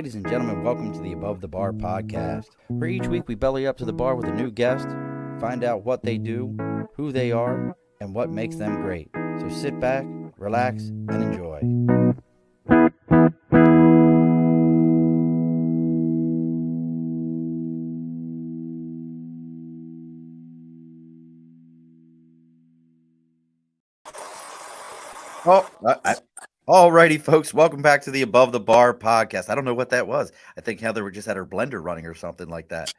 Ladies and gentlemen, welcome to the Above the Bar podcast, where each week we belly up to the bar with a new guest, find out what they do, who they are, and what makes them great. So sit back, relax, and enjoy. Alrighty, folks, welcome back to the Above the Bar podcast. I don't know what that was. I think Heather just had her blender running or something like that.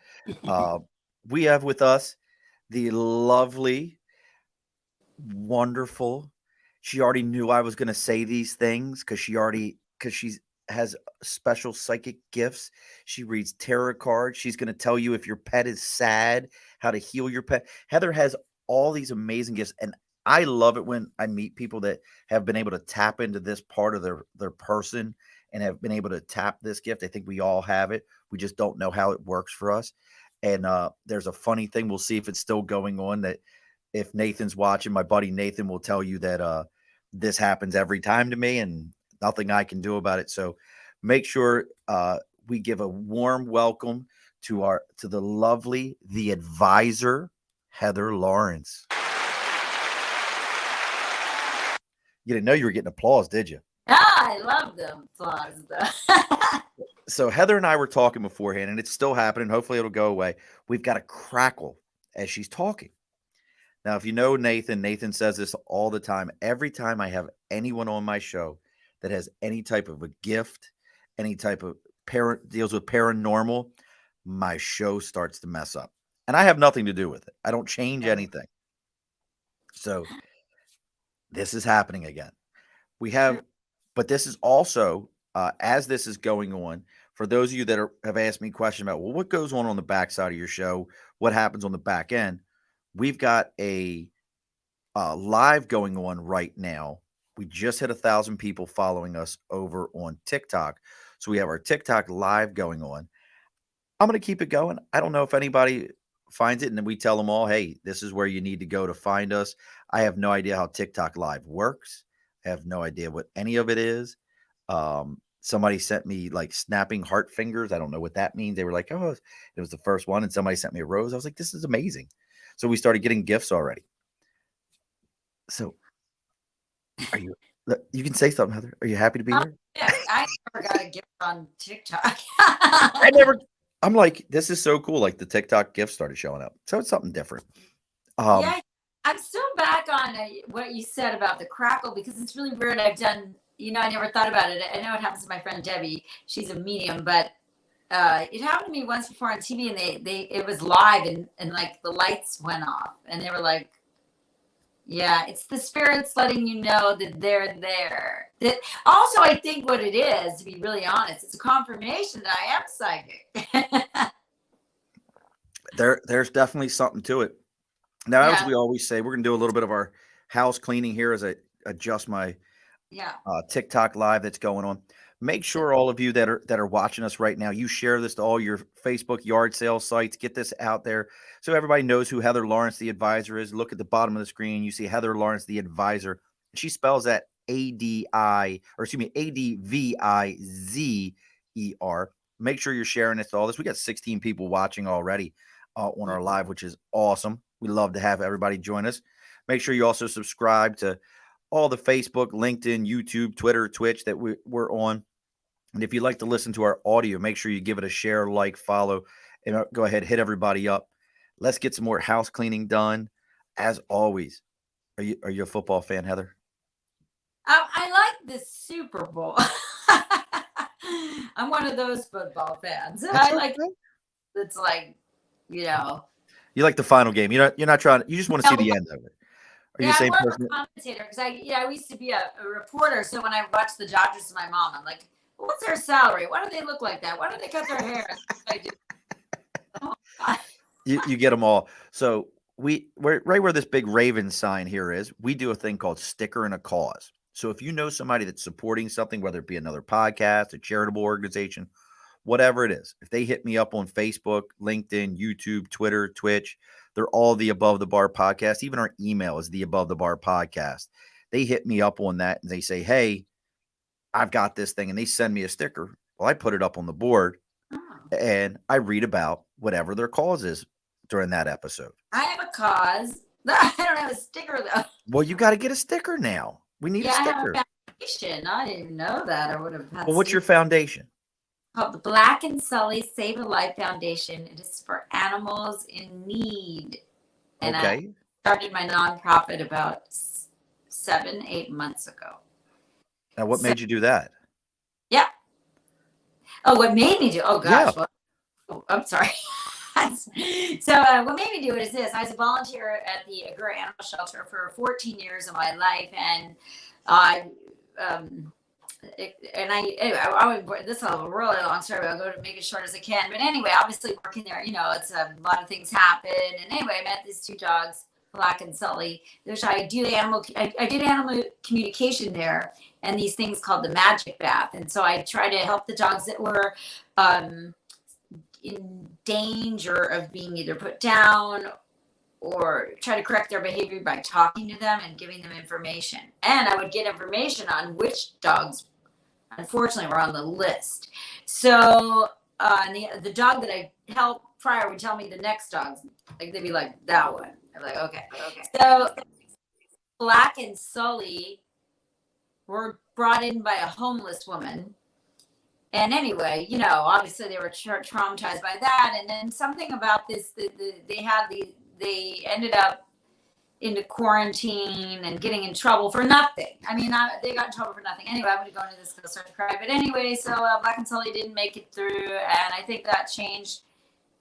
We have with us the lovely, wonderful. She already knew I was going to say these things because she has special psychic gifts. She reads tarot cards. She's going to tell you if your pet is sad, how to heal your pet. Heather has all these amazing gifts, and I love it when I meet people that have been able to tap into this part of their person and have been able to tap this gift. I think we all have it. We just don't know how it works for us. And there's a funny thing. We'll see if it's still going on. That if Nathan's watching, my buddy Nathan will tell you that this happens every time to me, and nothing I can do about it. So make sure we give a warm welcome to the lovely, the Adviser Heather Lawerance. You didn't know you were getting applause, did you? I love the applause. So Heather and I were talking beforehand, and it's still happening. Hopefully it'll go away. We've got a crackle as she's talking. Now, if you know Nathan says this all the time. Every time I have anyone on my show that has any type of a gift, any type of deals with paranormal, my show starts to mess up. And I have nothing to do with it. I don't change anything. So this is happening again. But this is also, as this is going on, for those of you that have asked me questions about, well, what goes on the backside of your show? What happens on the back end? We've got a live going on right now. We just hit 1,000 people following us over on TikTok. So we have our TikTok live going on. I'm going to keep it going. I don't know if anybody finds it, and then we tell them all, hey, this is where you need to go to find us. I have no idea how TikTok live works. I have no idea what any of it is. Somebody sent me like snapping heart fingers. I don't know what that means. They were like, oh, it was the first one. And somebody sent me a rose. I was like, this is amazing. So we started getting gifts already. So you can say something, Heather. Are you happy to be here? Yeah, I never got a gift on TikTok. I'm like, this is so cool. Like the TikTok gifts started showing up. So it's something different. Yeah, I'm still back on what you said about the crackle, because it's really weird. I've done, I never thought about it. I know it happens to my friend Debbie. She's a medium, but it happened to me once before on TV, and it was live, and like the lights went off, and they were like, yeah, it's the spirits letting you know that they're there. Also, I think what it is, to be really honest, it's a confirmation that I am psychic. There's definitely something to it. Now, as we always say, we're going to do a little bit of our house cleaning here as I adjust my TikTok live that's going on. Make sure all of you that are watching us right now, you share this to all your Facebook yard sale sites. Get this out there so everybody knows who Heather Lawerance, the Adviser, is. Look at the bottom of the screen. You see Heather Lawerance, the Adviser. She spells that ADVIZER. Make sure you're sharing this to all this. We got 16 people watching already on our live, which is awesome. We love to have everybody join us. Make sure you also subscribe to all the Facebook, LinkedIn, YouTube, Twitter, Twitch that we're on. And if you'd like to listen to our audio, make sure you give it a share, like, follow, and go ahead, hit everybody up. Let's get some more house cleaning done. As always, are you a football fan, Heather? I like the Super Bowl. I'm one of those football fans. I like it's like, You like the final game. You're not trying. You just want to see the end of it. Are you the same person? I'm a commentator because I used to be a reporter. So when I watched the Dodgers with my mom, I'm like, what's their salary? Why do they look like that? Why do they cut their hair? You get them all. So we're right where this big Raven sign here is. We do a thing called sticker and a cause. So if you know somebody that's supporting something, whether it be another podcast, a charitable organization, whatever it is, if they hit me up on Facebook, LinkedIn, YouTube, Twitter, Twitch, they're all the Above the Bar podcast. Even our email is the Above the Bar podcast. They hit me up on that and they say, hey, I've got this thing. And they send me a sticker. Well, I put it up on the board Oh. and I read about whatever their cause is during that episode. I have a cause. I don't have a sticker though. Well, you got to get a sticker now. We need Yeah, a I have sticker. a foundation. I didn't even know that. I would have had Well, what's your foundation? called the Black and Sully Save a Life Foundation. It is for animals in need. And I Okay. started my nonprofit about 7, 8 months ago. Now, what So, made you do that? yeah. Oh, what made me do? Oh Yeah. gosh. Well, oh, I'm sorry. So what made me do it is this: I was a volunteer at the Agoura Animal Shelter for 14 years of my life, and I, anyway, I would. This is a really long story, but I'll go to make it short as I can. But anyway, obviously working there, it's a lot of things happen. And anyway, I met these two dogs, Black and Sully. Which I did animal communication there, and these things called the magic bath. And so I try to help the dogs that were. In danger of being either put down or try to correct their behavior by talking to them and giving them information. And I would get information on which dogs, unfortunately, were on the list. So the dog that I helped prior would tell me the next dogs. Like they'd be like, that one. I'm like, okay. So Black and Sully were brought in by a homeless woman. And anyway, obviously they were traumatized by that. And then something about this, they ended up into quarantine and getting in trouble for nothing. I mean, they got in trouble for nothing. Anyway, I'm going to go into this because I'll start to cry. But anyway, so Black and Sully didn't make it through. And I think that changed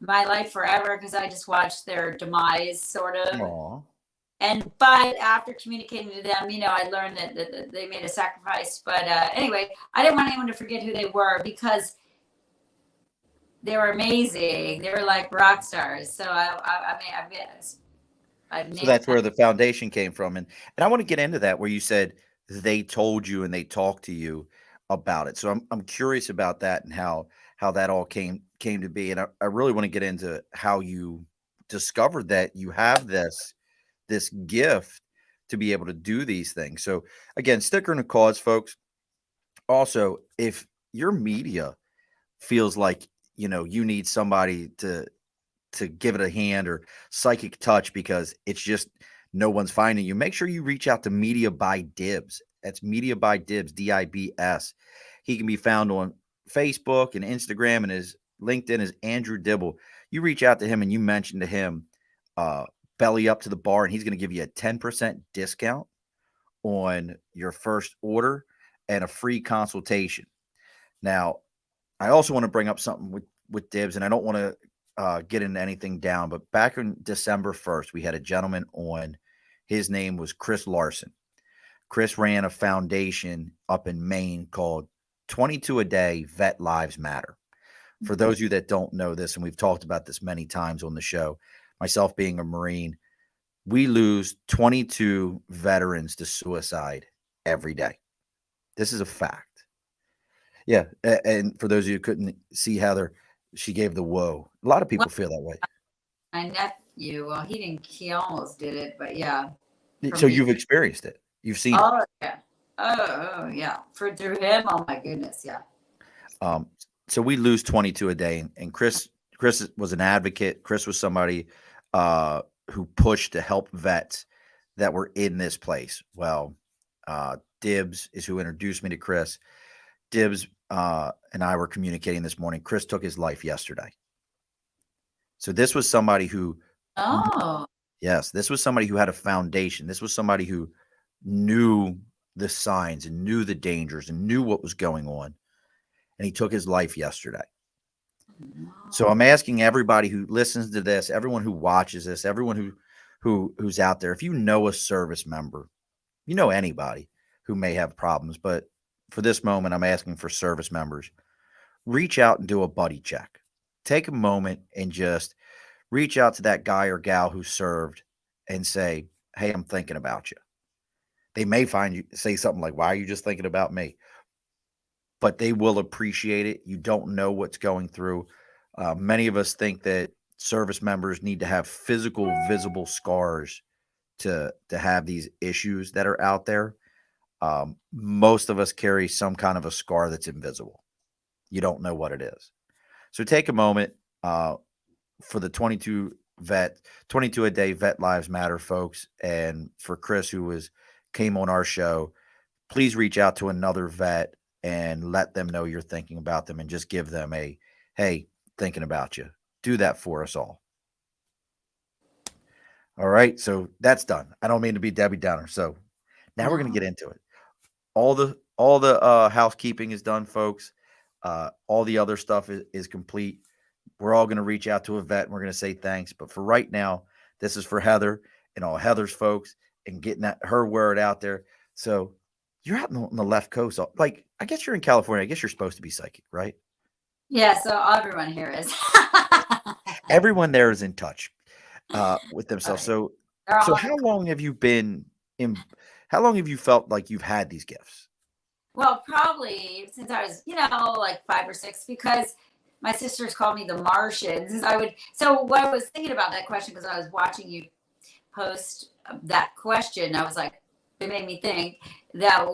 my life forever because I just watched their demise sort of. Aww. But after communicating to them, I learned that they made a sacrifice. But anyway, I didn't want anyone to forget who they were because they were amazing. They were like rock stars. So So that's where the foundation came from. And I want to get into that where you said they told you and they talked to you about it. So I'm curious about that and how that all came to be. And I really want to get into how you discovered that you have this gift to be able to do these things. So again, sticker in a cause, folks. Also, if your media feels like, you need somebody to give it a hand or psychic touch because it's just no one's finding you, make sure you reach out to Media by Dibs. That's Media by Dibs, DIBS. He can be found on Facebook and Instagram, and his LinkedIn is Andrew Dibble. You reach out to him and you mention to him, belly up to the bar, and he's going to give you a 10% discount on your first order and a free consultation. Now, I also want to bring up something with Dibs, and I don't want to get into anything down, but back on December 1st, we had a gentleman on. His name was Chris Larson. Chris ran a foundation up in Maine called 22 a Day Vet Lives Matter. For those of you that don't know this, and we've talked about this many times on the show, myself being a Marine, we lose 22 veterans to suicide every day. This is a fact. Yeah. And for those of you who couldn't see Heather, she gave the whoa. A lot of people feel that way. My nephew, well, he almost did it, but yeah. So you've experienced it. You've seen it. Yeah. Oh, yeah. Through him, oh my goodness, yeah. So we lose 22 a day, and Chris was an advocate. Chris was somebody who pushed to help vets that were in this place. Well, Dibs is who introduced me to Chris. Dibs and I were communicating this morning. Chris took his life yesterday. So this was somebody who, yes, this was somebody who had a foundation. This was somebody who knew the signs and knew the dangers and knew what was going on. And he took his life yesterday. So I'm asking everybody who listens to this, everyone who watches this, everyone who's out there, if you know a service member, anybody who may have problems, but for this moment, I'm asking for service members, reach out and do a buddy check. Take a moment and just reach out to that guy or gal who served and say, hey, I'm thinking about you. They may say something like, why are you just thinking about me? But they will appreciate it. You don't know what's going through. Many of us think that service members need to have physical, visible scars to have these issues that are out there. Most of us carry some kind of a scar that's invisible. you don't know what it is. So take a moment for the 22 a day vet lives matter folks. And for Chris, who came on our show, please reach out to another vet and let them know you're thinking about them and just give them a, hey, thinking about you. Do that for us all. All right. So that's done. I don't mean to be Debbie Downer. So now we're going to get into it. All the housekeeping is done, folks. All the other stuff is complete. We're all going to reach out to a vet and we're going to say thanks. But for right now, this is for Heather and all Heather's folks and getting her word out there. So you're out on the left coast. Like, I guess you're in California. I guess you're supposed to be psychic, right? Yeah. So everyone here is. Everyone there is in touch with themselves. Right. So how long have you been in? How long have you felt like you've had these gifts? Well, probably since I was, like 5 or 6, because my sisters called me the Martians. So what I was thinking about that question, because I was watching you post that question, I was like, it made me think that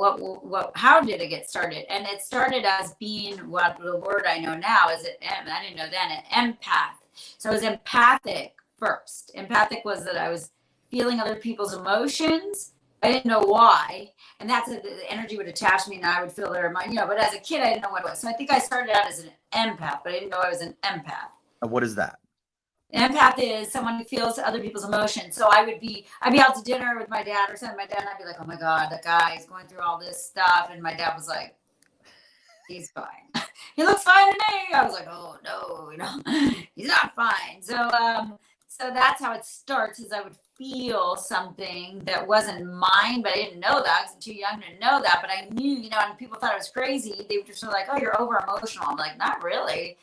how did it get started? And it started as being what the word I know now is I didn't know then, an empath. So I was empathic first. Empathic was that I was feeling other people's emotions. I didn't know why. And that's the energy would attach me and I would feel their mind, but as a kid, I didn't know what it was. So I think I started out as an empath, but I didn't know I was an empath. And what is that? An empath is someone who feels other people's emotions. So I'd be out to dinner with my dad or something. My dad and I'd be like, oh my God, that guy is going through all this stuff. And my dad was like, he's fine. He looks fine to me. I was like, oh no, he's not fine. So that's how it starts, is I would feel something that wasn't mine, but I didn't know that because I'm too young to know that. But I knew, and people thought I was crazy. They were just like, oh, you're over emotional. I'm like, not really.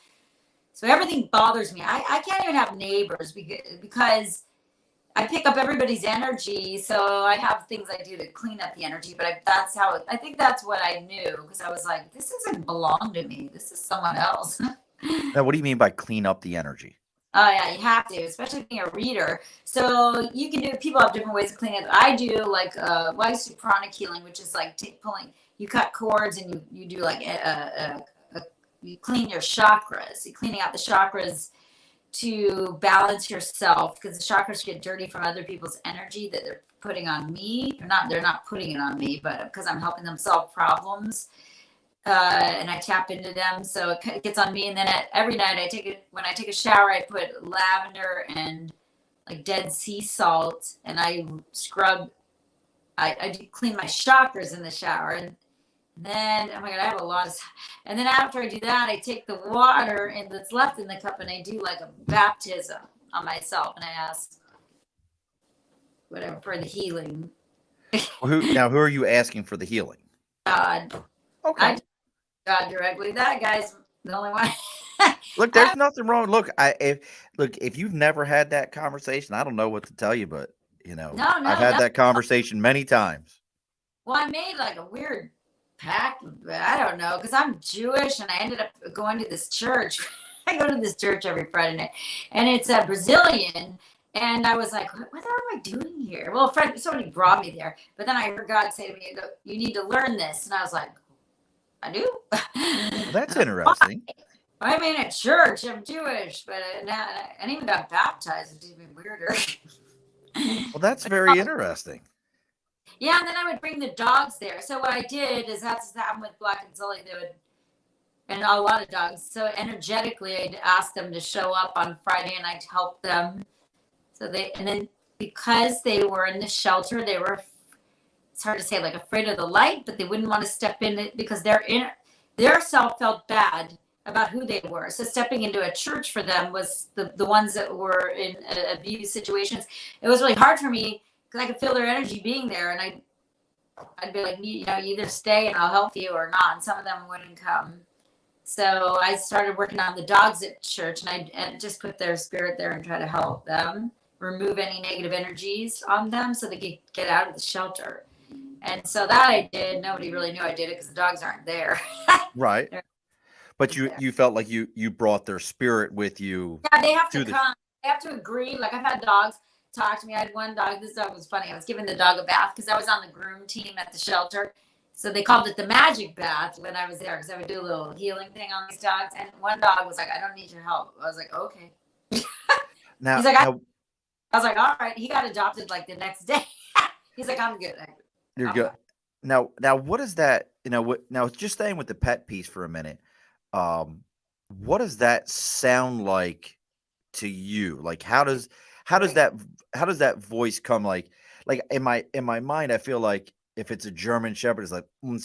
So everything bothers me. I can't even have neighbors because I pick up everybody's energy. So I have things I do to clean up the energy. But I think that's what I knew, because I was like, this doesn't belong to me. This is someone else. Now, what do you mean by clean up the energy? Oh yeah, you have to, especially being a reader. So you can do. People have different ways of cleaning it. I do I used to do pranic healing, which is like pulling. You cut cords and you do like you clean your chakras. You're cleaning out the chakras to balance yourself, because the chakras get dirty from other people's energy that they're putting on me. They're not putting it on me, but because I'm helping them solve problems. And I tap into them, so it gets on me. And then every night when I take a shower, I put lavender and like Dead Sea salt, and I scrub. I clean my chakras in the shower, and then oh my God, I have a lot of. And then after I do that, I take the water and that's left in the cup, and I do like a baptism on myself, and I ask whatever for the healing. Who are you asking for the healing? God. Okay. God directly. That guy's the only one. Look, there's nothing wrong. Look, if you've never had that conversation, I don't know what to tell you, but I've had that conversation many times. Well, I made like a weird pact. I don't know, because I'm Jewish, and I ended up going to this church. I go to this church every Friday night, and it's a Brazilian. And I was like, what am I doing here? Well, somebody brought me there, but then I heard God say to me, you need to learn this. And I was like, I do. Well, that's interesting. I'm in a church. I'm Jewish, but I even got baptized. It's even weirder. Well, that's very interesting. Yeah, and then I would bring the dogs there. So what I did is that's what happened with Black and Sully. And a lot of dogs. So energetically, I'd ask them to show up on Friday, and I'd help them. And then because they were in the shelter, they were, it's hard to say, like afraid of the light, but they wouldn't want to step in it because their self felt bad about who they were. So stepping into a church for them was the ones that were in abuse situations. It was really hard for me because I could feel their energy being there, and I'd be like, you either stay and I'll help you or not. And some of them wouldn't come. So I started working on the dogs at church, and I just put their spirit there and try to help them remove any negative energies on them so they could get out of the shelter. And so that I did. Nobody really knew I did it because the dogs aren't there. Right. But you felt like you brought their spirit with you. Yeah, they have to come. They have to agree. Like, I've had dogs talk to me. I had one dog. This dog was funny. I was giving the dog a bath because I was on the groom team at the shelter. So they called it the magic bath when I was there, because I would do a little healing thing on these dogs. And one dog was like, I don't need your help. I was like, okay. Now, He's like, now I was like, all right. He got adopted like the next day. He's like, I'm good. you're I'm good. fine. Now, what is that? Now, just staying with the pet piece for a minute. Um, what does that sound like to you? Like, how does Great. that how does that voice come? Like in my mind, I feel like if it's a German Shepherd, it's like we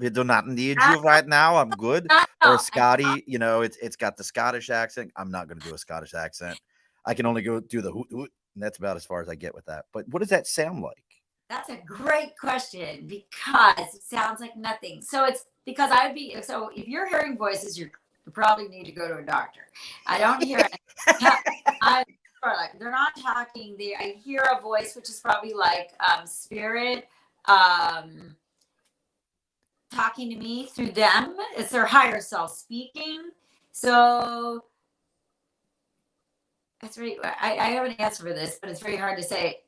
do not need I you right now. I'm good. Or a know. Scotty, it's got the Scottish accent. I'm not going to do a Scottish accent. I can only go do the hoot hoot, and that's about as far as I get with that. But what does that sound like? That's a great question, because it sounds like nothing. So it's because so if you're hearing voices, you probably need to go to a doctor. I don't hear it. I or like they're not talking. I hear a voice, which is probably like spirit talking to me through them. It's their higher self speaking. So that's very. I have an answer for this, but it's very hard to say.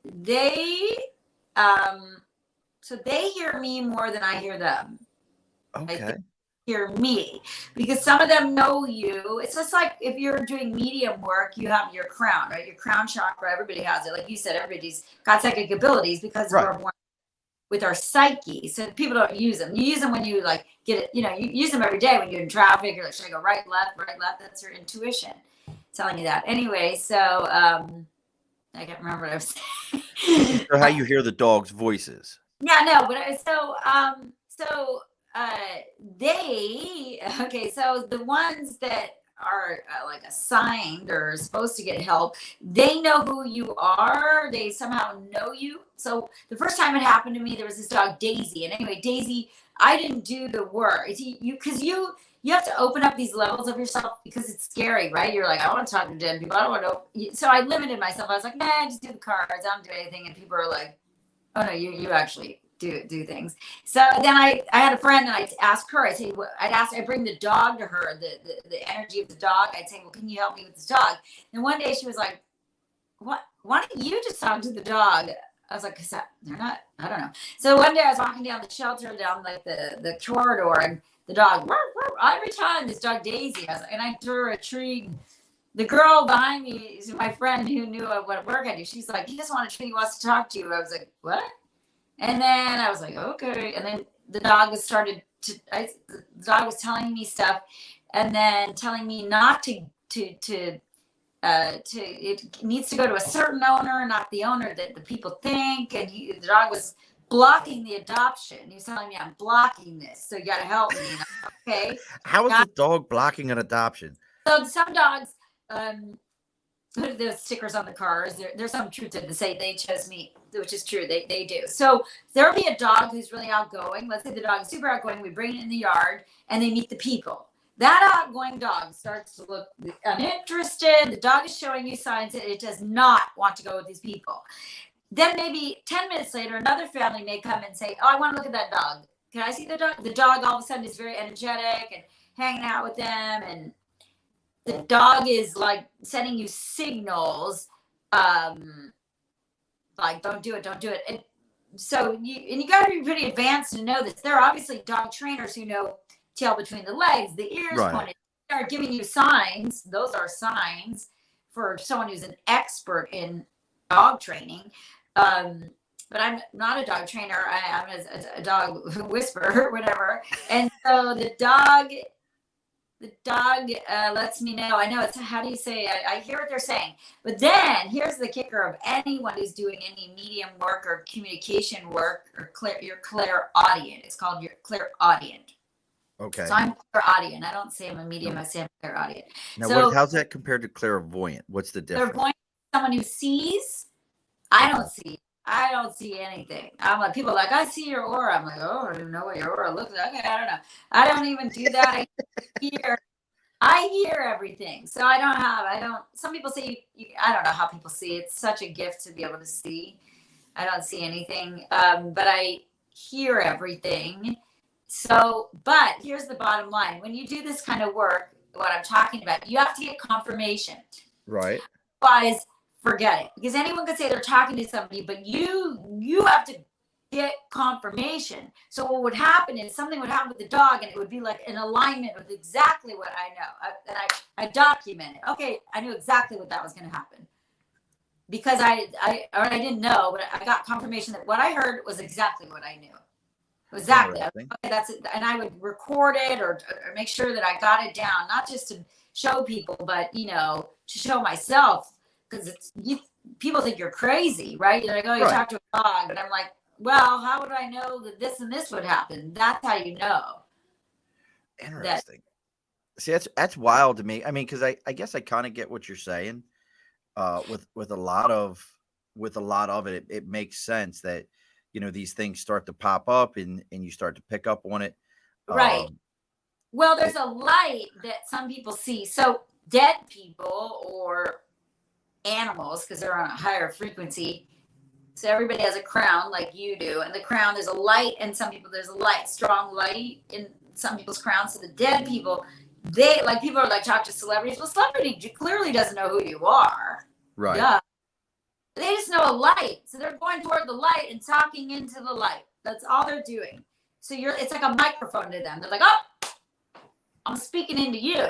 So they hear me more than I hear them. I Okay. think hear me, because some of them know you. It's just like if you're doing medium work, you have your crown, right? Your crown chakra, everybody has it. Like you said, everybody's got psychic abilities because Right. we're born with our psyche. So people don't use them. You use them when you like get it, you use them every day when you're in traffic. You're like, should I go right, left, right, left? That's your intuition telling you that. Anyway, so I can't remember what I was saying. So how you hear the dog's voices? Yeah, no, but uh they okay, so the ones that are like assigned or supposed to get help, they know who you are. They somehow know you. So the first time it happened to me, there was this dog Daisy, and anyway, Daisy, I didn't do the work. It's you have to open up these levels of yourself, because it's scary, right? You're like, I want to talk to dead people. I don't want to. So I limited myself. I was like, nah, just do the cards. I don't do anything. And people are like, oh no, you actually do things. So then I had a friend, and I asked her. I bring the dog to her, the energy of the dog. I'd say, well, can you help me with this dog? And one day she was like, what? Why don't you just talk to the dog? I was like, they're not. I don't know. So one day I was walking down the shelter, down like the corridor, and the dog, every time this dog Daisy, and I threw her a treat. The girl behind me is my friend who knew what work I do. She's like, he doesn't want a treat. He wants to talk to you. I was like, what? And then I was like, okay. And then the dog the dog was telling me stuff, and then telling me not to it needs to go to a certain owner, not the owner that the people think. And the dog was blocking the adoption. He was telling me, I'm blocking this, so you got to help me. Okay. How is the dog blocking an adoption? So some dogs, there's stickers on the cars. There's some truth to it. They say they chose me, which is true. They do. So there'll be a dog who's really outgoing. Let's say the dog is super outgoing. We bring it in the yard, and they meet the people. That outgoing dog starts to look uninterested. The dog is showing you signs that it does not want to go with these people. Then maybe 10 minutes later, another family may come and say, oh, I want to look at that dog. Can I see the dog? The dog all of a sudden is very energetic and hanging out with them, and the dog is like sending you signals, like don't do it. And so you got to be pretty advanced to know this. There are obviously dog trainers who know tail between the legs, the ears pointed. They're giving you signs. Those are signs for someone who's an expert in dog training. But I'm not a dog trainer. I'm a dog whisperer, whatever. And so the dog lets me know. I know it's, how do you say, I hear what they're saying. But then here's the kicker of anyone who's doing any medium work or communication work, or your clairaudient. It's called your clairaudient. Okay. So I'm clairaudient. I don't say I'm a medium. I say I'm clairaudient. Now, so how's that compared to clairvoyant? What's the difference? Clairvoyant is someone who sees. I don't see anything. I'm like, people are like, I see your aura. I'm like, oh, I don't even know what your aura looks like. Okay, I don't know. I don't even do that. I hear everything. So some people say, I don't know how people see. It's such a gift to be able to see. I don't see anything, but I hear everything. So, but here's the bottom line. When you do this kind of work, what I'm talking about, you have to get confirmation. Right. Otherwise, forget it. Because anyone could say they're talking to somebody, but you have to get confirmation. So what would happen is something would happen with the dog, and it would be like in alignment with exactly what I know. I documented. Okay, I knew exactly what that was going to happen because I didn't know, but I got confirmation that what I heard was exactly what I knew. Exactly. Okay, that's it. And I would record it or make sure that I got it down, not just to show people, but to show myself, because people think you're crazy, right? You're like, oh, you talk to a dog, but I'm like, well, how would I know that this and this would happen? That's how you know. Interesting. See, that's wild to me. I mean, because I guess I kind of get what you're saying. With a lot of it, it makes sense that these things start to pop up and you start to pick up on it. Right. Well, there's a light that some people see. So dead people or animals, because they're on a higher frequency. So everybody has a crown like you do, and the crown, there's a light, and some people there's a light, strong light in some people's crowns. So the dead people, people are like talk to celebrities. Well, celebrity clearly doesn't know who you are. Right. Yeah. They just know a light. So they're going toward the light and talking into the light. That's all they're doing. So it's like a microphone to them. They're like, oh, I'm speaking into you.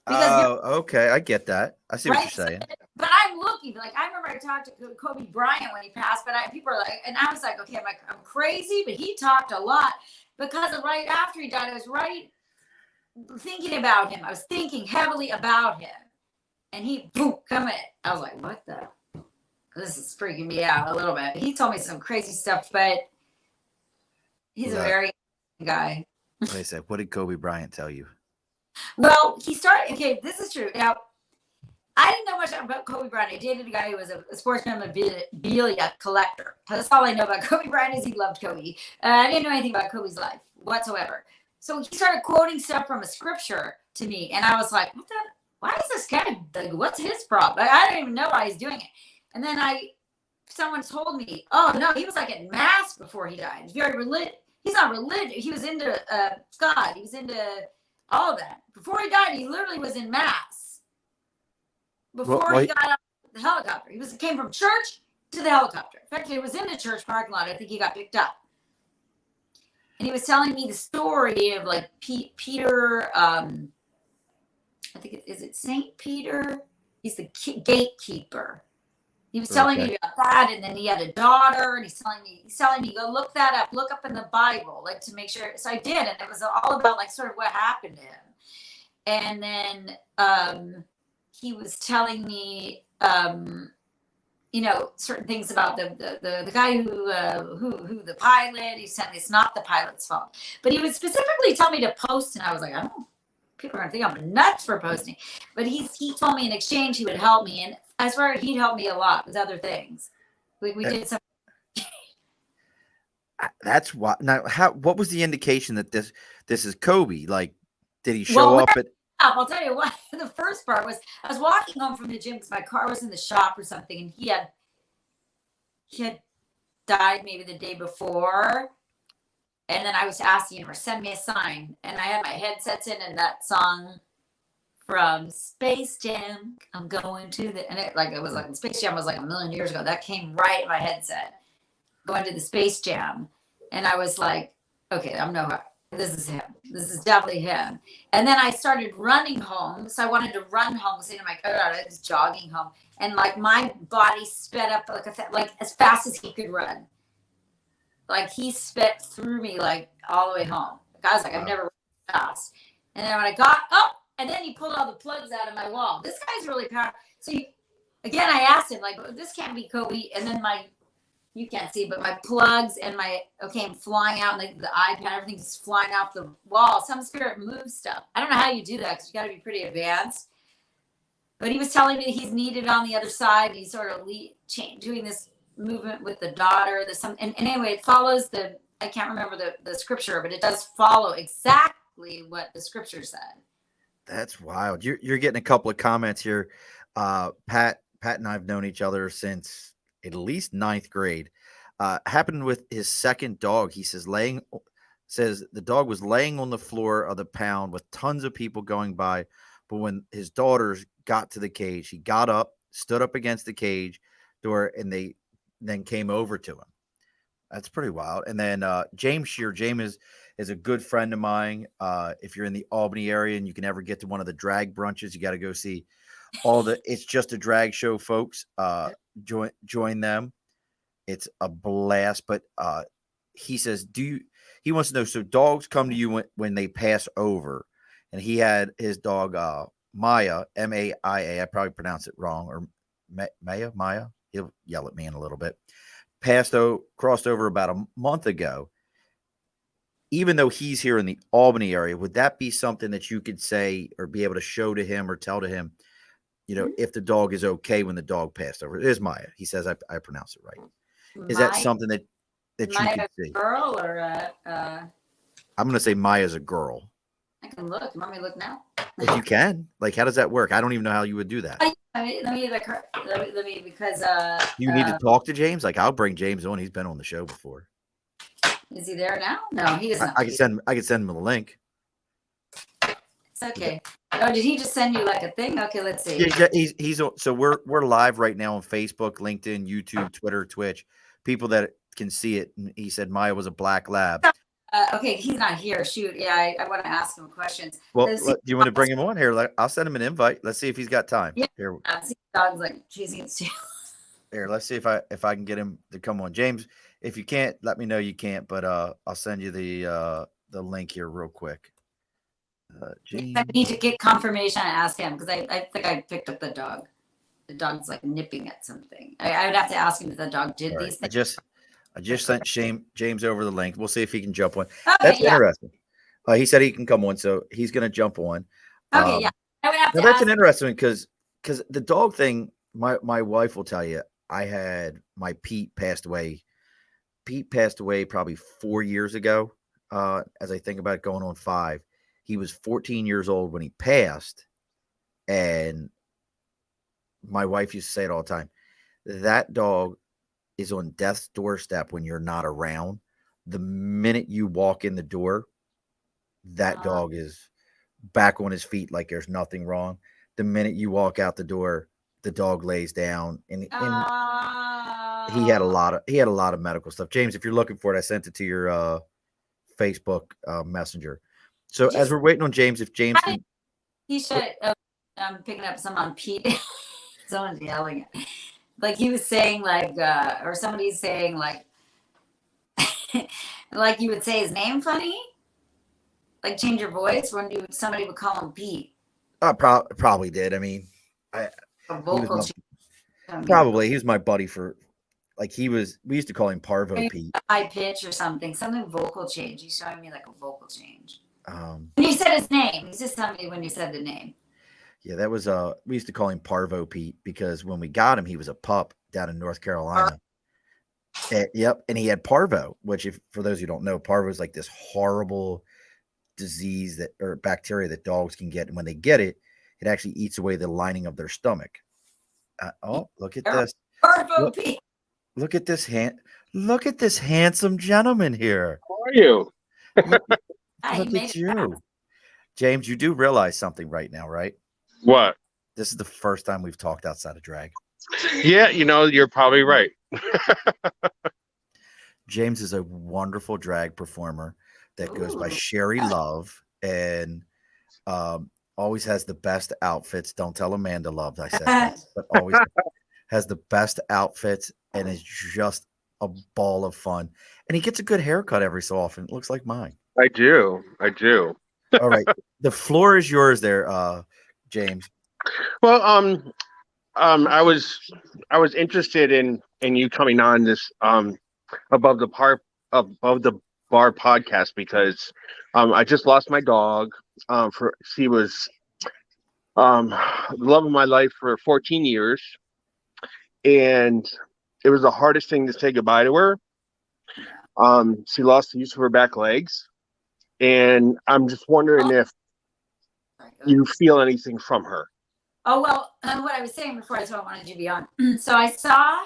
Okay. I get that. I see what you're saying. But I'm looking, like, I remember I talked to Kobe Bryant when he passed, but people are like, and I was like, okay, I'm crazy, but he talked a lot because right after he died, I was thinking about him. I was thinking heavily about him. And he, boom, come in. I was like, what the? This is freaking me out a little bit. He told me some crazy stuff, but he's a very guy. They said, what did Kobe Bryant tell you? Well, okay, this is true. Now, I didn't know much about Kobe Bryant. I dated a guy who was a sports memorabilia collector. That's all I know about Kobe Bryant is he loved Kobe. I didn't know anything about Kobe's life whatsoever. So he started quoting stuff from a scripture to me, and I was like, what the? Why is this guy, like, what's his problem? I don't even know why he's doing it. And then someone told me, oh, no, he was like at mass before he died. He's very religious. He's not religious. He was into God. He was into all of that. Before he died, he literally was in mass. Before he got out of the helicopter. He came from church to the helicopter. In fact, he was in the church parking lot. I think he got picked up. And he was telling me the story of like Peter, I think is it St. Peter? He's the gatekeeper. He was telling me about that, and then he had a daughter, and he's telling me, go look that up, look up in the Bible, like to make sure. So I did, and it was all about like sort of what happened to him. And then he was telling me, certain things about the guy who the pilot. He said it's not the pilot's fault, but he would specifically tell me to post, and I was like, I don't know. People are gonna think I'm nuts for posting, but he told me in exchange he would help me, and I swear he'd help me a lot with other things. We did some. That's why. Now, what was the indication that this is Kobe? Like, did he show up at? I'll tell you what. The first part was I was walking home from the gym because my car was in the shop or something, and he had died maybe the day before. And then I was asking him, or send me a sign. And I had my headsets in, and that song from Space Jam, I'm going to the, and it was like Space Jam was like a million years ago. That came right in my headset, going to the Space Jam. And I was like, okay, this is him. This is definitely him. And then I started running home. So I wanted to run home, saying to my car, I was jogging home. And like my body sped up like as fast as he could run. Like he sped through me like all the way home. I was like, I've never run fast. And then when I got up, and then he pulled all the plugs out of my wall. This guy's really powerful. So again, I asked him, like, this can't be Kobe. And then you can't see, but my plugs and came flying out, and the iPad, everything's flying off the wall. Some spirit moves stuff. I don't know how you do that because you got to be pretty advanced. But he was telling me that he's needed on the other side. He's sort of doing this movement with the daughter. And anyway, it follows I can't remember the scripture, but it does follow exactly what the scripture said. That's wild. You're getting a couple of comments here. Pat and I have known each other since at least 9th grade. Happened with his second dog. He says the dog was laying on the floor of the pound with tons of people going by. But when his daughters got to the cage, he got up, stood up against the cage door, and they then came over to him. That's pretty wild. And then James Shear, is a good friend of mine. If you're in the Albany area and you can ever get to one of the drag brunches, you got to go see all the. It's just a drag show, folks. Join them. It's a blast. But he says, he wants to know. So dogs come to you when they pass over, and he had his dog Maya, Maia. I probably pronounced it wrong, or Maya. He'll yell at me in a little bit. Crossed over about a month ago. Even though he's here in the Albany area, would that be something that you could say or be able to show to him or tell to him, if the dog is okay when the dog passed over? It is Maya. He says I pronounce it right. Is that something that you could see? Girl or I'm going to say Maya's a girl. I can look. You want me to look now? If you can. Like, how does that work? I don't even know how you would do that. Let me because you need to talk to James. Like, I'll bring James on. He's been on the show before. Is he there now? No, he isn't. I can send him a link. It's okay. Oh, did he just send you like a thing? Okay, let's see. Yeah, he's so we're live right now on Facebook, LinkedIn, YouTube, Twitter, Twitch. People that can see it. And he said Maya was a black lab. Okay, he's not here. Shoot, yeah, I want to ask him questions. Well, do you want to bring him on here? I'll send him an invite. Let's see if he's got time. Yeah, here. See dogs like chasing its tail. Here, let's see if I can get him to come on. James, if you can't, let me know you can't. But I'll send you the link here real quick. James. I need to get confirmation and ask him because I think I picked up the dog. The dog's like nipping at something. I would have to ask him if the dog did these things. I just sent James over the link. We'll see if he can jump on. Okay, that's interesting. He said he can come on, so he's going to jump on. Okay, yeah. I would have to that's an interesting because the dog thing. My wife will tell you. I had my Pete passed away. Pete passed away probably 4 years ago. As I think about it, going on 5. He was 14 years old when he passed, and my wife used to say it all the time. That dog is on death's doorstep when you're not around. The minute you walk in the door, that dog is back on his feet like there's nothing wrong. The minute you walk out the door, the dog lays down, and he had a lot of medical stuff. James, if you're looking for it, I sent it to your Facebook Messenger. So as we're waiting on James, if James can, he should. I'm picking up some on Pete. Someone's yelling at. Like he was saying, like, or somebody's saying, like, like you would say his name funny, like change your voice when somebody would call him Pete. I probably did. I mean, probably he was my buddy for, like we used to call him Parvo Pete. High pitch or something vocal change. He's showing me like a vocal change. When you said his name, he's just telling me when you said the name. Yeah, that was we used to call him Parvo Pete because when we got him, he was a pup down in North Carolina. Yep, and he had parvo, which, if for those who don't know, parvo is like this horrible disease or bacteria that dogs can get, and when they get it, it actually eats away the lining of their stomach. Look at this! Parvo Pete. Look at this Look at this handsome gentleman here. How are you? Look at you, James. You do realize something right now, right? What? This is the first time we've talked outside of drag. Yeah, you're probably right. James is a wonderful drag performer that goes by Sherry Love and always has the best outfits. Don't tell Amanda Love I said that, but always has the best outfits and is just a ball of fun. And he gets a good haircut every so often. It looks like mine. I do. All right. The floor is yours there, James. Well, I was interested in you coming on this above the bar podcast because I just lost my dog. She was the love of my life for 14 years, and it was the hardest thing to say goodbye to her. She lost the use of her back legs, and I'm just wondering if you feel anything from her. Oh, well, what I was saying before, that's what I wanted you to be on. So I saw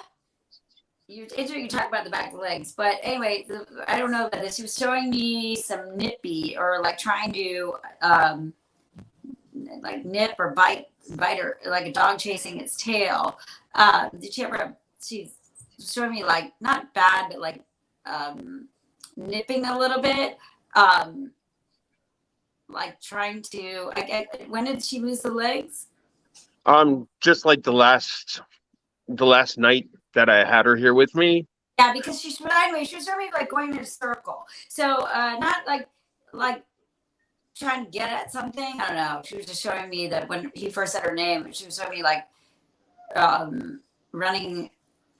you talk about the back legs, but anyway, I don't know about this. She was showing me some nippy or like trying to like nip or bite her, like a dog chasing its tail. Did she ever? She's showing me like not bad, but like nipping a little bit, like trying to. When did she lose the legs? Just like the last night that I had her here with me. Yeah, because but anyway, she was showing me like going in a circle. So not like trying to get at something. I don't know. She was just showing me that when he first said her name, she was showing me like running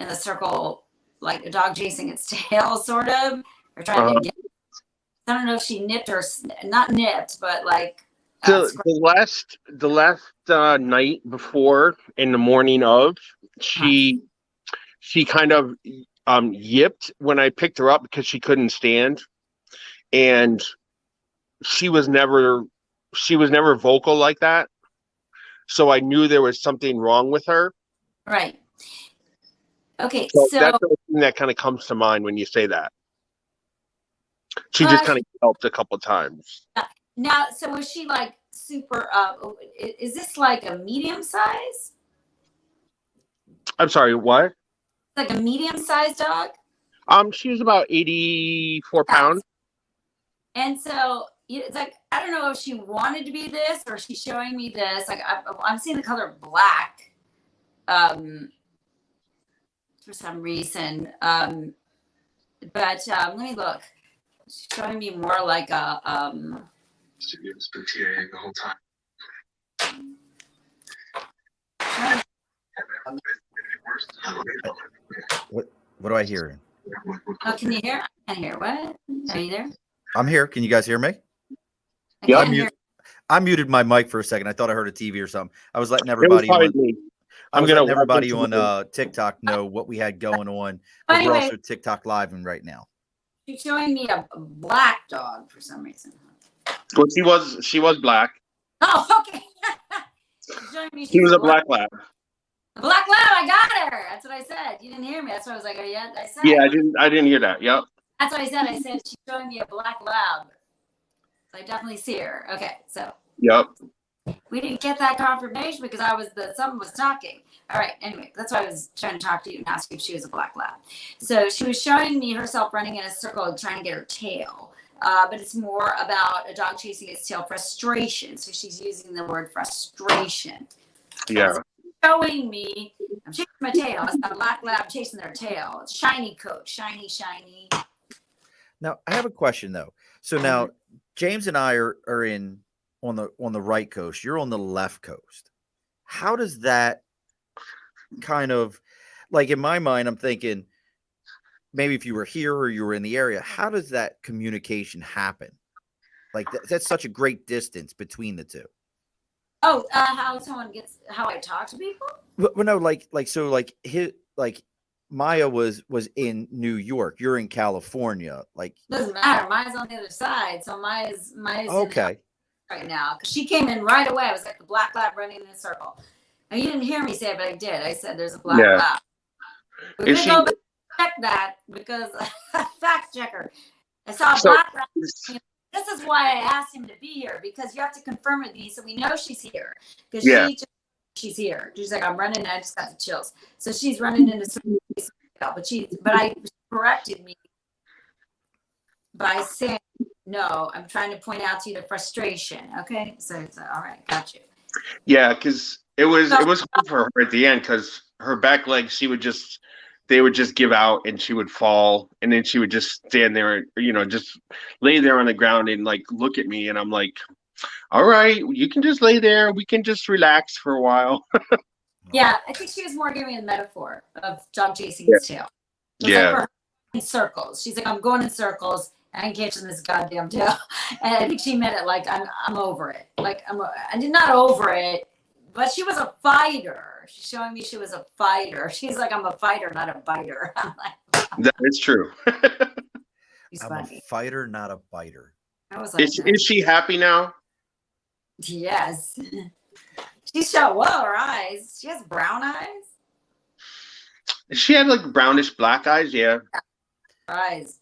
in a circle, like a dog chasing its tail, sort of, or trying to get. I don't know if she nipped or not nipped, but like the last night before, in the morning of, she kind of yipped when I picked her up because she couldn't stand, and she was never vocal like that, so I knew there was something wrong with her. Right. Okay, so that's the thing that kind of comes to mind when you say that. She just kind of helped a couple times. Now, so was she like super? Is this like a medium size? I'm sorry, what? Like a medium sized dog? She was about 84 pounds. And so it's like, I don't know if she wanted to be this or she's showing me this. Like I'm seeing the color black for some reason. But let me look. She's showing me more like a She was been the whole time. What do I hear? Oh, can you hear? I can't hear. What? Are you there? I'm here. Can you guys hear me? Yeah, I muted my mic for a second. I thought I heard a TV or something. I was letting everybody letting everybody on TikTok know what we had going on. But anyway, we're also TikTok live right now. She's showing me a black dog for some reason. Well, she was black. Oh, okay. She was a black lab. A black lab, I got her. That's what I said. You didn't hear me. That's what I was like, oh, yeah, I said. Yeah, I didn't hear that. Yep. That's what I said. I said she's showing me a black lab. So I definitely see her. Okay, so. Yep. We didn't get that confirmation because someone was talking. All right, anyway, that's why I was trying to talk to you and ask you if she was a black lab. So she was showing me herself running in a circle trying to get her tail. But it's more about a dog chasing its tail, frustration. So she's using the word frustration. Yeah. Showing me, I'm chasing my tail. It's a black lab chasing their tail. It's shiny coat, shiny. Now I have a question though. So now James and I are on the right coast. You're on the left coast. How does that kind of, like, in my mind, I'm thinking maybe if you were here or you were in the area, how does that communication happen? Like that's such a great distance between the two. Oh, how I talk to people? Well, no, Maya was in New York. You're in California. Like, doesn't matter. Maya's on the other side, so Maya's okay. Right now, because she came in right away. I was like the black lab running in a circle. Now you didn't hear me say it, but I did. I said there's a black lab. We're gonna go back and check that because fact checker. I saw a black lab. This is why I asked him to be here, because you have to confirm with me so we know she's here. Because she's here. She's like, I'm running and I just got the chills. So she's running into some, but I corrected me by saying, no, I'm trying to point out to you the frustration. Okay. So all right, got you. Yeah, because it was hard for her at the end because her back legs, they would just give out and she would fall, and then she would just stand there, just lay there on the ground and like look at me, and I'm like, all right, you can just lay there, we can just relax for a while. Yeah, I think she was more giving a metaphor of dog chasing its tail. Yeah. Like for her, in circles. She's like, I'm going in circles and I'm catching this goddamn tail. And I think she meant it like I'm over it. Like I did not over it, but she was a fighter. She's showing me she was a fighter. She's like, I'm a fighter, not a biter. I'm like, that is true. I'm a fighter, not a biter. I was like, is she happy now? Yes. She showed her eyes. She has brown eyes. She had like brownish black eyes, yeah. Her eyes.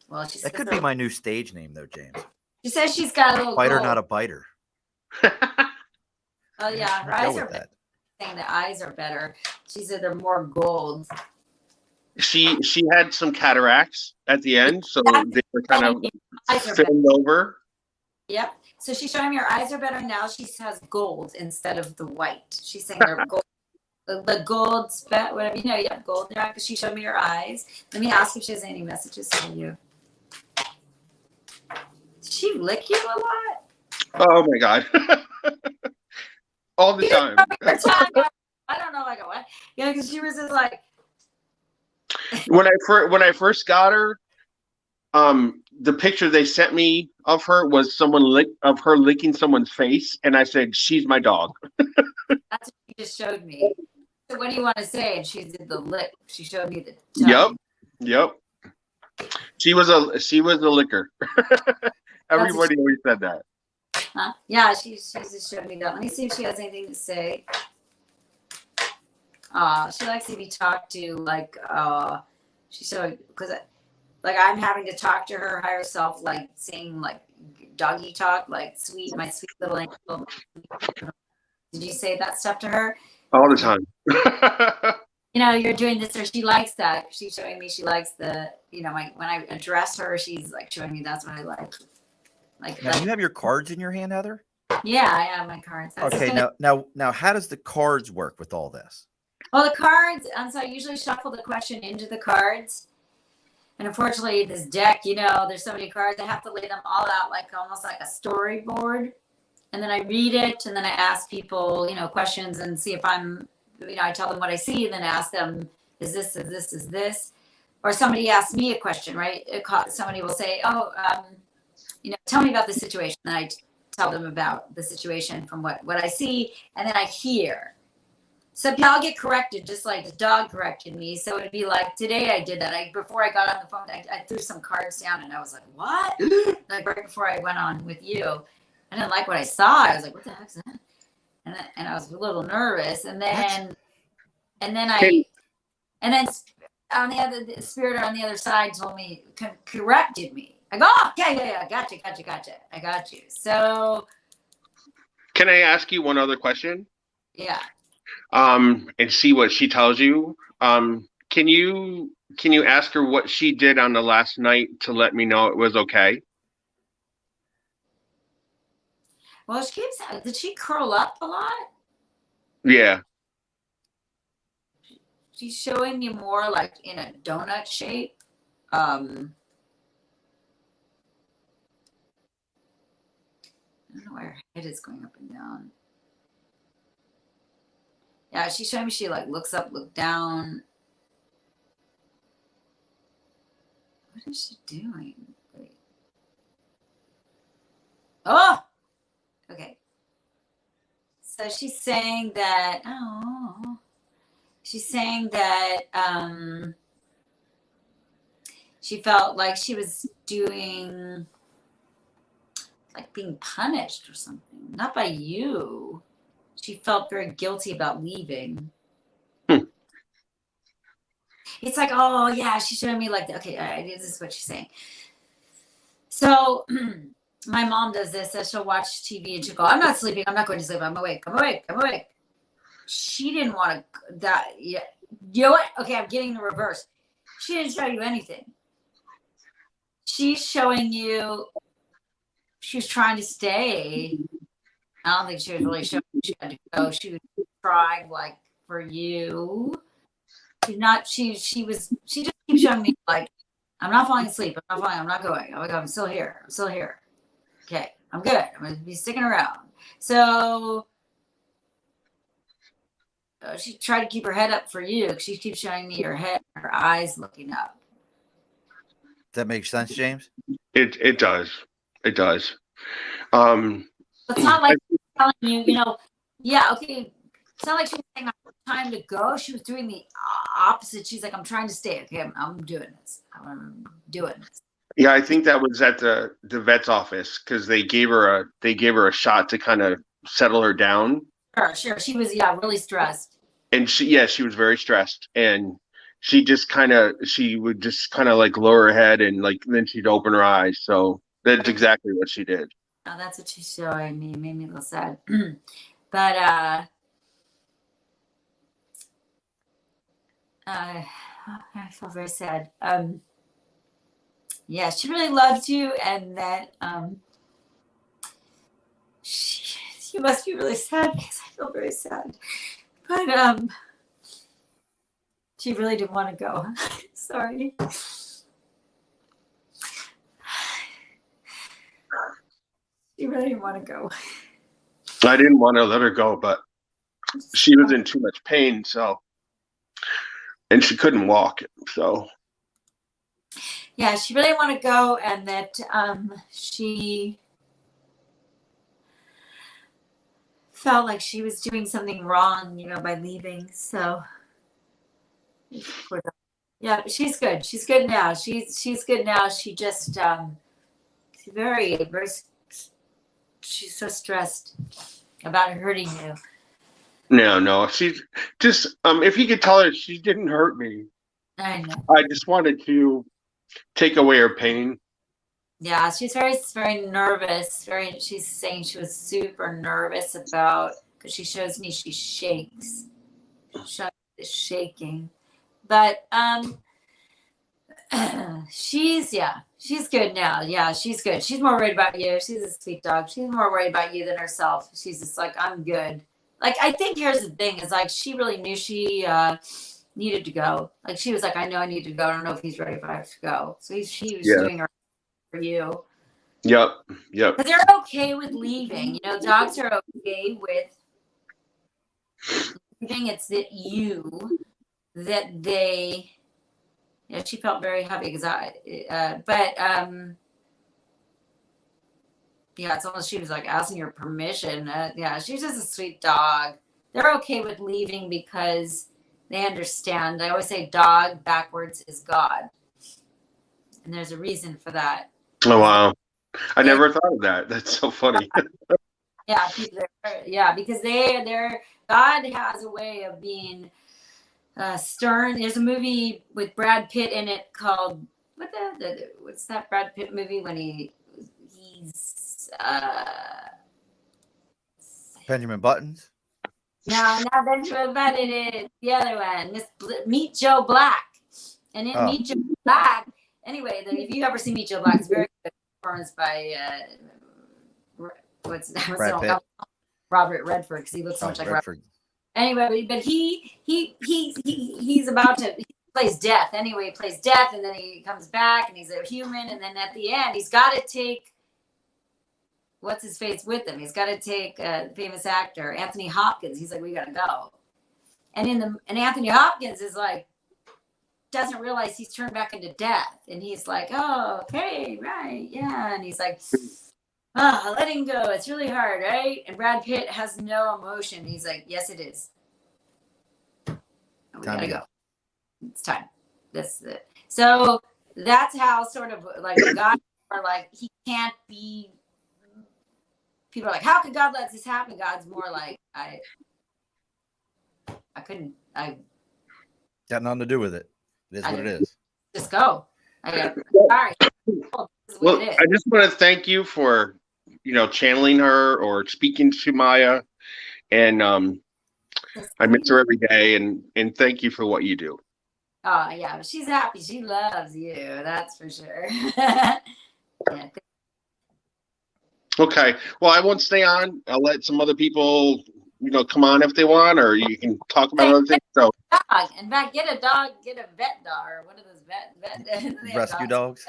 Well, that could be my new stage name, though, James. She says she's got a little fighter, gold. Not a biter. Oh yeah, her eyes are better. Saying the eyes are better. She said they're more gold. She had some cataracts at the end, so they were kind of Eyes are better. filmed over. Yep. So she's showing me her eyes are better now. She has gold instead of the white. She's saying they're gold. The gold, whatever, you know, you have gold there because she showed me her eyes. Let me ask if she has any messages for you. Did she lick you a lot? Oh my god. All the time. I don't know, like a what? Yeah, because she was just like. When I first got her, the picture they sent me of her was of her licking someone's face, and I said, "She's my dog." That's what she just showed me. So what do you want to say? And she did the lip. She showed me the tongue. Yep. She was a licker. Everybody always said that. Huh? Yeah, she just showed me that. Let me see if she has anything to say. She likes to be talked to, like she showed, because like I'm having to talk to her higher self, like saying like doggy talk, like my sweet little angel. Did you say that stuff to her? All the time. You know, you're doing this, or she likes that. She's showing me she likes the, you know, when I address her, she's like showing me that's what I like. Like, now, do you have your cards in your hand, Heather? Yeah, I have my cards. Okay, now, how does the cards work with all this? Well, the cards, so I usually shuffle the question into the cards. And unfortunately, this deck, you know, there's so many cards, I have to lay them all out like almost like a storyboard. And then I read it, and then I ask people, you know, questions and see if I'm, you know, I tell them what I see, and then ask them, is this? Or somebody asks me a question, right? Somebody will say, you know, tell me about the situation. And I tell them about the situation from what I see, and then I hear. So I'll get corrected, just like the dog corrected me. So it'd be like, today I did that. Before I got on the phone, I threw some cards down, and I was like, what? Like right before I went on with you. I didn't like what I saw. I was like, what the heck's that? And I was a little nervous. And then on the spirit on the other side told me, corrected me. I go, oh, yeah, gotcha. I got you. So. Can I ask you one other question? Yeah. And see what she tells you. Can you ask her what she did on the last night to let me know it was okay? Well, did she curl up a lot? Yeah. She's showing me more like in a donut shape. I don't know why her head is going up and down. Yeah, she's showing me she like looks up, look down. What is she doing? Wait. Oh! Okay. So she's saying that, she felt like she was doing, like being punished or something. Not by you. She felt very guilty about leaving. It's like, oh yeah, she's showing me like, okay, this is what she's saying. So my mom does this, so she'll watch TV and she'll go, I'm not sleeping, I'm not going to sleep, I'm awake. She didn't want to, you know what? Okay, I'm getting the reverse. She didn't show you anything. She's showing you, she was trying to stay. I don't think she was really showing you she had to go. She was trying like for you. She just keeps showing me like, I'm not falling asleep. I'm not going. I'm still here. Okay, I'm good. I'm going to be sticking around. So she tried to keep her head up for you. She keeps showing me her head, her eyes looking up. Does that make sense, James? It does. It does. It's not like telling you, you know, yeah, okay. It's not like she was saying, time to go. She was doing the opposite. She's like, I'm trying to stay. Okay, I'm doing this. Yeah, I think that was at the vet's office because they gave her a shot to kind of settle her down. Sure. She was really stressed. And she was very stressed, and she would just kind of like lower her head, and like then she'd open her eyes. So that's exactly what she did. Oh, that's what she's showing me. It made me a little sad. But I feel very sad. Yeah, she really loved you, and that she must be really sad because I feel very sad. But she really didn't want to go. Sorry. She really didn't want to go. I didn't want to let her go, but she was in too much pain, so, and she couldn't walk, so. Yeah, she really didn't want to go, and that she felt like she was doing something wrong, by leaving. So yeah, but she's good. She's good now. She's good now. She just she's very she's so stressed about hurting you. No, she's just, if you could tell her she didn't hurt me. I know. I just wanted to take away her pain. Yeah, she's very nervous. She's saying she was super nervous because she shows me she shakes. She's shaking. But she's good now. Yeah, she's good. She's more worried about you. She's a sweet dog. She's more worried about you than herself. She's just like, I'm good. Like, I think here's the thing is like she really knew she needed to go. Like she was like, I know I need to go. I don't know if he's ready for us to go. So she was doing her for you. Yep. But they're okay with leaving. Dogs are okay with leaving. It's that they. She felt very happy because it's almost she was like asking your permission. She's just a sweet dog. They're okay with leaving because they understand. I always say dog backwards is God. And there's a reason for that. Oh, wow. I never thought of that. That's so funny. Because they're God has a way of being stern. There's a movie with Brad Pitt in it called what's that Brad Pitt movie when he's Benjamin Buttons? No, not Benjamin Button. It's the other one. Meet Joe Black. And in Meet Joe Black, anyway, if you ever see Meet Joe Black, it's very good performance by Robert Redford, because he looks so much like Redford. Anyway, but he's about to. He plays death. Anyway, he plays death, and then he comes back, and he's a human, and then at the end, he's got to take what's his face with him. He's got to take a famous actor, Anthony Hopkins. He's like, we got to go. And Anthony Hopkins is like, doesn't realize he's turned back into death, and he's like, oh, okay, right, yeah, and he's like, letting go. It's really hard, right? And Brad Pitt has no emotion. He's like, yes, it is. We gotta go. It's time. This is it. So that's how sort of like God are like, he can't be. People are like, how could God let this happen? God's more like, I got nothing to do with it. It is what it is. Just go. Sorry. Well, I just want to thank you for, channeling her or speaking to Maya, and I miss her every day, and thank you for what you do. Oh yeah, she's happy. She loves you. That's for sure. Okay. Well, I won't stay on. I'll let some other people, come on if they want, or you can talk about other things. So, dog. In fact, get a dog, get a vet dog, or one of those vet rescue dogs.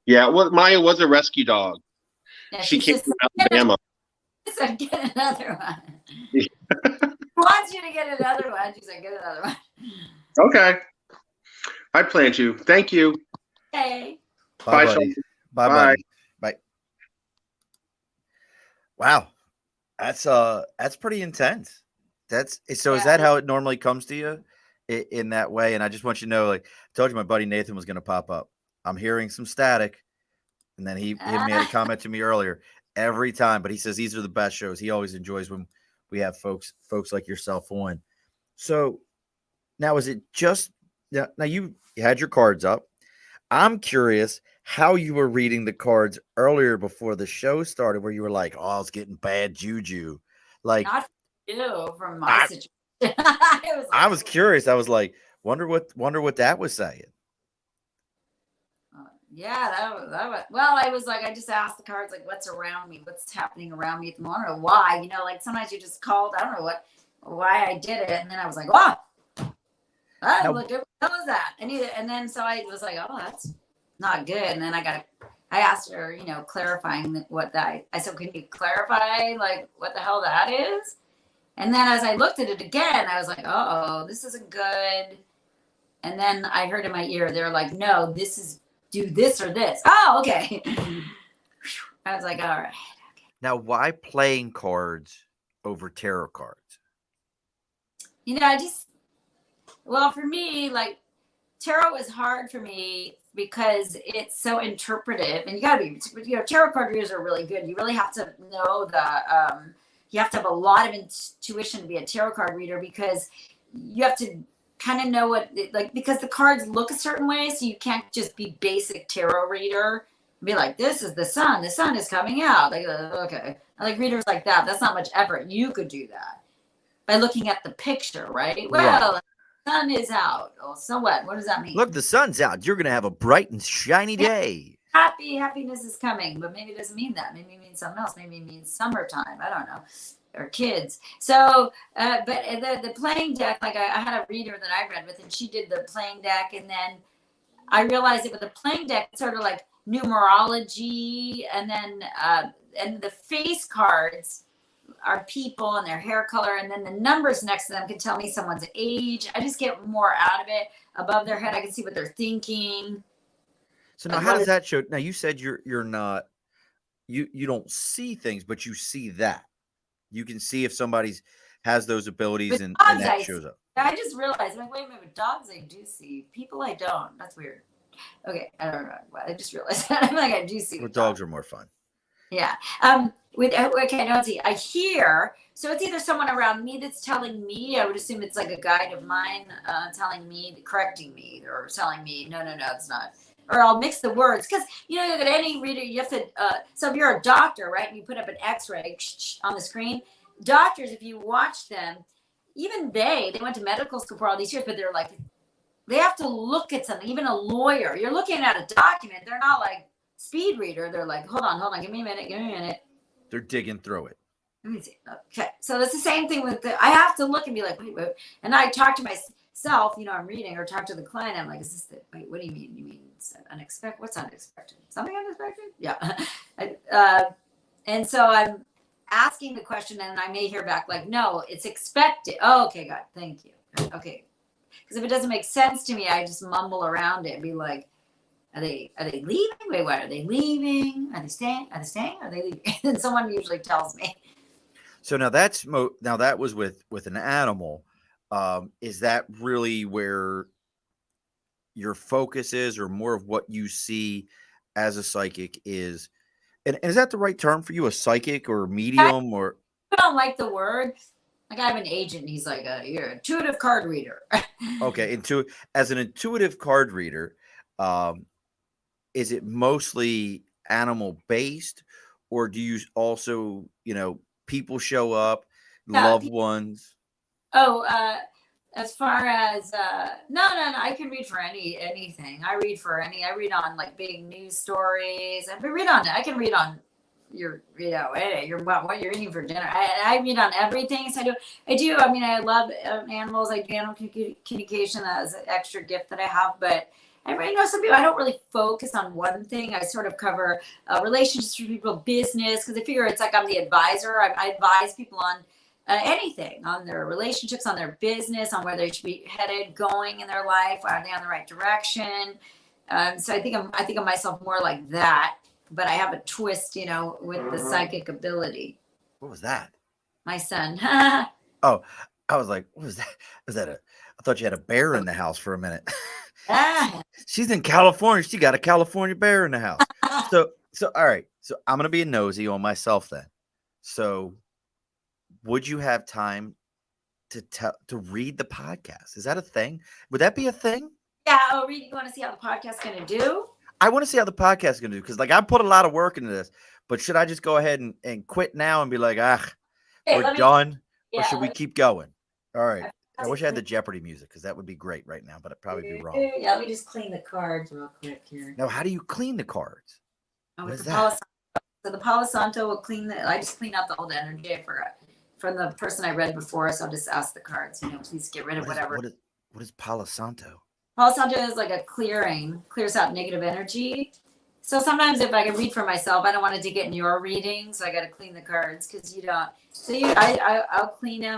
Yeah, well, Maya was a rescue dog. Yeah, she came from Alabama. So get another one. She wants you to get another one. She's like, get another one. Okay. I plan to. Thank you. Okay. Bye, buddy. Bye, buddy. Bye. Wow. That's pretty intense. Is that how it normally comes to you in that way? And I just want you to know, like I told you, my buddy Nathan was going to pop up. I'm hearing some static. And then he made a comment to me earlier every time, but he says these are the best shows. He always enjoys when we have folks like yourself on. So now, is it just now you had your cards up? I'm curious how you were reading the cards earlier before the show started, where you were like, "Oh, I was getting bad juju." Like, not you from my situation. I was curious. I was like, Wonder what that was saying. Yeah, that was, well, I was like, I just asked the cards, like, what's around me? What's happening around me at the moment? Or why? You know, like sometimes you just called, I don't know why I did it. And then I was like, oh, look, what the hell is that? And then so I was like, oh, that's not good. And then I asked her, you know, clarifying what that, I said, can you clarify like what the hell that is? And then as I looked at it again, I was like, oh, this isn't good. And then I heard in my ear, they're like, no, this is, do this or this. Oh, okay. I was like, all right. Okay. Now, why playing cards over tarot cards? You know, well, for me, like tarot is hard for me because it's so interpretive, and you gotta be, you know, tarot card readers are really good. You really have to know you have to have a lot of intuition to be a tarot card reader, because you have to kind of know what, like, because the cards look a certain way, so you can't just be basic tarot reader and be like, this is the sun is coming out, like, okay, like readers like that, that's not much effort. You could do that by looking at the picture, right? Well, right. The sun is out. Oh, so what does that mean? Look, the sun's out, you're gonna have a bright and shiny day. Happiness is coming, but maybe it doesn't mean that. Maybe it means something else. Maybe it means summertime, I don't know, or kids. So, but the playing deck, like I had a reader that I read with, and she did the playing deck, and then I realized that with the playing deck, it's sort of like numerology, and then and the face cards are people and their hair color, and then the numbers next to them can tell me someone's age. I just get more out of it. Above their head, I can see what they're thinking. So now, how does that show? Now, you said you're not, you don't see things, but you see that. You can see if somebody's has those abilities, and that shows up. I just realized, like, wait a minute, with dogs I do see, people I don't. That's weird. Okay, I don't know. I just realized that. I'm like, I do see. Well, dogs are more fun. Yeah. I don't see. I hear. So it's either someone around me that's telling me. I would assume it's like a guide of mine telling me, correcting me, or telling me, no, it's not. Or I'll mix the words, because you know, at any reader, you have to. So if you're a doctor, right, and you put up an X-ray on the screen, doctors, if you watch them, even they went to medical school for all these years, but they're like, they have to look at something. Even a lawyer, you're looking at a document. They're not like speed reader. They're like, hold on, give me a minute. They're digging through it. Let me see. Okay, so that's the same thing with I have to look and be like, wait, and I talk to myself, you know, I'm reading, or talk to the client. I'm like, is this wait, what do you mean? You mean unexpected? What's unexpected? Something unexpected? Yeah. And so I'm asking the question, and I may hear back like, no, it's expected. Oh, okay, God, thank you. Okay, because if it doesn't make sense to me, I just mumble around it and be like, Are they leaving? Wait, what? Are they leaving? Are they staying? Are they leaving? And someone usually tells me. So now that was with an animal. Is that really where your focus is, or more of what you see as a psychic is? And is that the right term for you, a psychic or medium? Or I don't like the word. Like, I have an agent, and he's like, you're an intuitive card reader. Okay, as an intuitive card reader, is it mostly animal based, or do you also, you know, people show up, loved ones? Oh, as far as no, I can read for anything. I read on like big news stories. I can read on what you're eating for dinner. I read on everything. So I do. I mean, I love animals. I do animal communication as an extra gift that I have, but some people, I don't really focus on one thing. I sort of cover relationships with people, business, because I figure it's like I'm the advisor. I advise people on anything, on their relationships, on their business, on where they should be headed, going in their life. Are they on the right direction? So I think of myself more like that, but I have a twist, you know, with the psychic ability. What was that? My son. Oh, I was like, what was that? I thought you had a bear in the house for a minute. She's in California. She got a California bear in the house. So all right. So I'm gonna be a nosy on myself then. So would you have time to read the podcast? Is that a thing? Would that be a thing? Yeah. Oh, you want to see how the podcast's gonna do? I want to see how the podcast is gonna do, because like I put a lot of work into this. But should I just go ahead and quit now and be like, we're done, or should we keep going? All right. I wish I had the Jeopardy music because that would be great right now, but it'd probably be wrong. Yeah, let me just clean the cards real quick here. Now, how do you clean the cards? Oh, What with is the that? Palo Santo. So the Palo Santo will clean I just clean out the old energy from the person I read before. So I'll just ask the cards, please get rid of whatever. What is Palo Santo? Palo Santo is like a clears out negative energy. So sometimes if I can read for myself, I don't want it to get in your reading, so I got to clean the cards because you don't. So I'll clean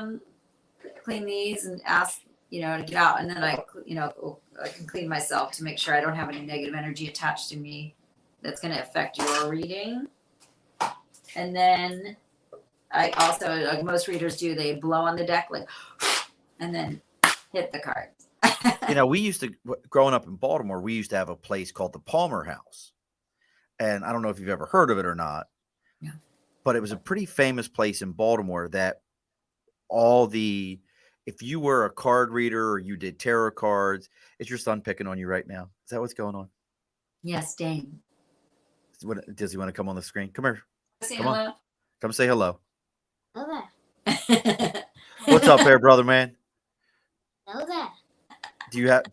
these and ask to get out, and then I can clean myself to make sure I don't have any negative energy attached to me that's going to affect your reading. And then I also, like most readers do, they blow on the deck and then hit the cards. We used to, growing up in Baltimore, we used to have a place called the Palmer House. And I don't know if you've ever heard of it or not. Yeah. But it was a pretty famous place in Baltimore that if you were a card reader or you did tarot cards, is your son picking on you right now? Is that what's going on? Yes, Dane. Does he want to come on the screen? Come here. Say Come hello. on. Come say hello. Hello What's up there, brother man? there.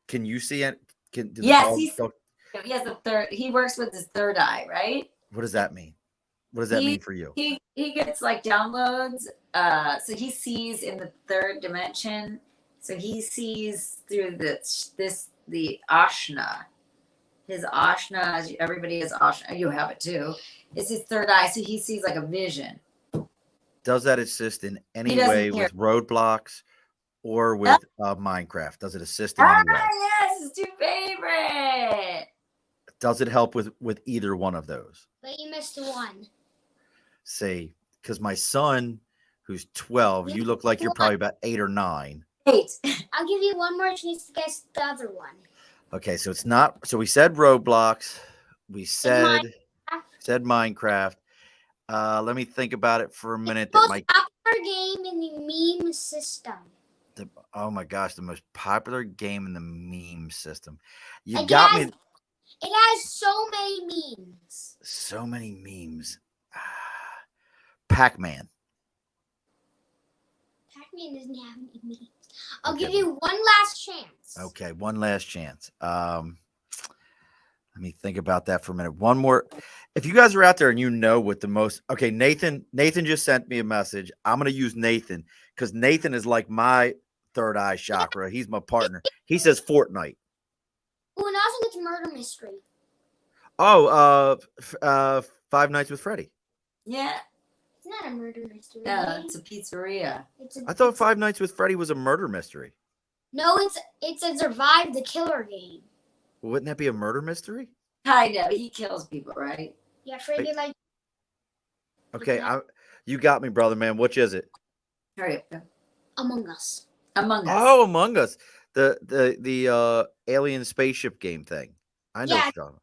Can you see it? Yes, he has a third. He works with his third eye, right? What does that mean? What does that mean for you? He gets like downloads. So he sees in the third dimension. So he sees through the Ashna. His Ashna, everybody has Ashna. You have it too. It's his third eye, so he sees like a vision. Does that assist in any way with roadblocks or with Minecraft? Does it assist in any way? Yes, his two favorite. Does it help with either one of those? But you missed one. Say, because my son, who's 12, you look like you're probably about 8 or 9. 8. I'll give you one more chance to guess the other one. Okay, so it's not. So we said Roblox. We said Minecraft. Let me think about it for a minute. It's the most popular game in the meme system. Oh my gosh, the most popular game in the meme system. You It got me. It has so many memes. So many memes. Pac-Man. Pac-Man doesn't have any memes. I'll Okay. give you one last chance. Okay, one last chance. Let me think about that for a minute. One more. If you guys are out there and you know what the most, okay, Nathan just sent me a message. I'm going to use Nathan because Nathan is like my third eye chakra. He's my partner. He says Fortnite. Oh, and also it's murder mystery. Oh, Five Nights with Freddy. Yeah. It's not a murder mystery. No, it's a pizzeria. I thought Five Nights with Freddy was a murder mystery. No, it's a survive the killer game. Wouldn't that be a murder mystery? Kind of. He kills people, right? Yeah, Freddy like. Okay, you got me, brother man. Which is it? Hurry up. Among Us. Among Us. Oh, Among Us. The alien spaceship game thing. I know. Yeah. John.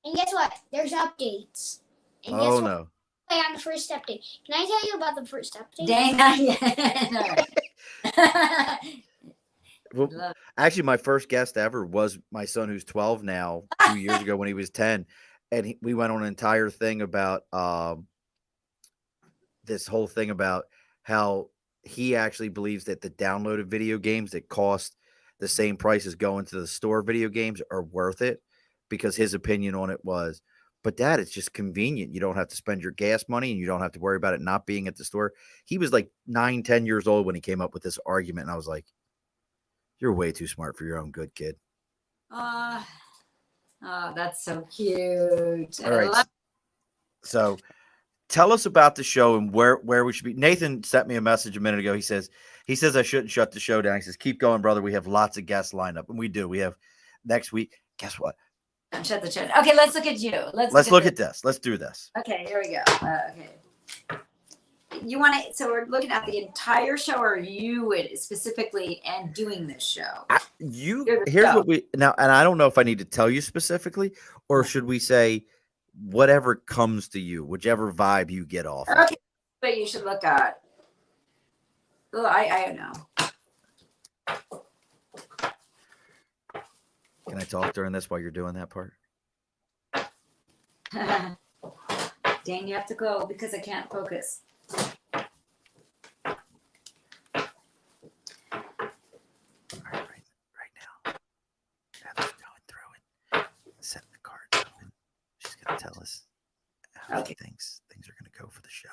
And guess what? There's updates. And guess Oh what? no. Play on the first update. Can I tell you about the first update? Dang, not yet. Well, actually, my first guest ever was my son, who's 12 now. 2 years ago, when he was 10, and we went on an entire thing about this whole thing about how he actually believes that the downloaded video games that cost the same price as going to the store video games are worth it, because his opinion on it was, but Dad, it's just convenient. You don't have to spend your gas money and you don't have to worry about it not being at the store. He was like 9, 10 years old when he came up with this argument. And I was like, you're way too smart for your own good, kid. Oh, that's so cute. All right. So tell us about the show and where we should be. Nathan sent me a message a minute ago. He says I shouldn't shut the show down. He says, keep going, brother. We have lots of guests lined up. And we do. We have next week. Guess what? Shut the chat. Okay, let's look at you. Let's look at this. Let's do this. Okay, here we go. Okay. You want to, so we're looking at the entire show, or you specifically and doing this show? Here's what we now, and I don't know if I need to tell you specifically, or should we say whatever comes to you, whichever vibe you get off. Okay, but you should look at. Well, I don't know. Can I talk during this while you're doing that part? Dang, you have to go because I can't focus. tell us how Okay. she thinks things are going to go for the show.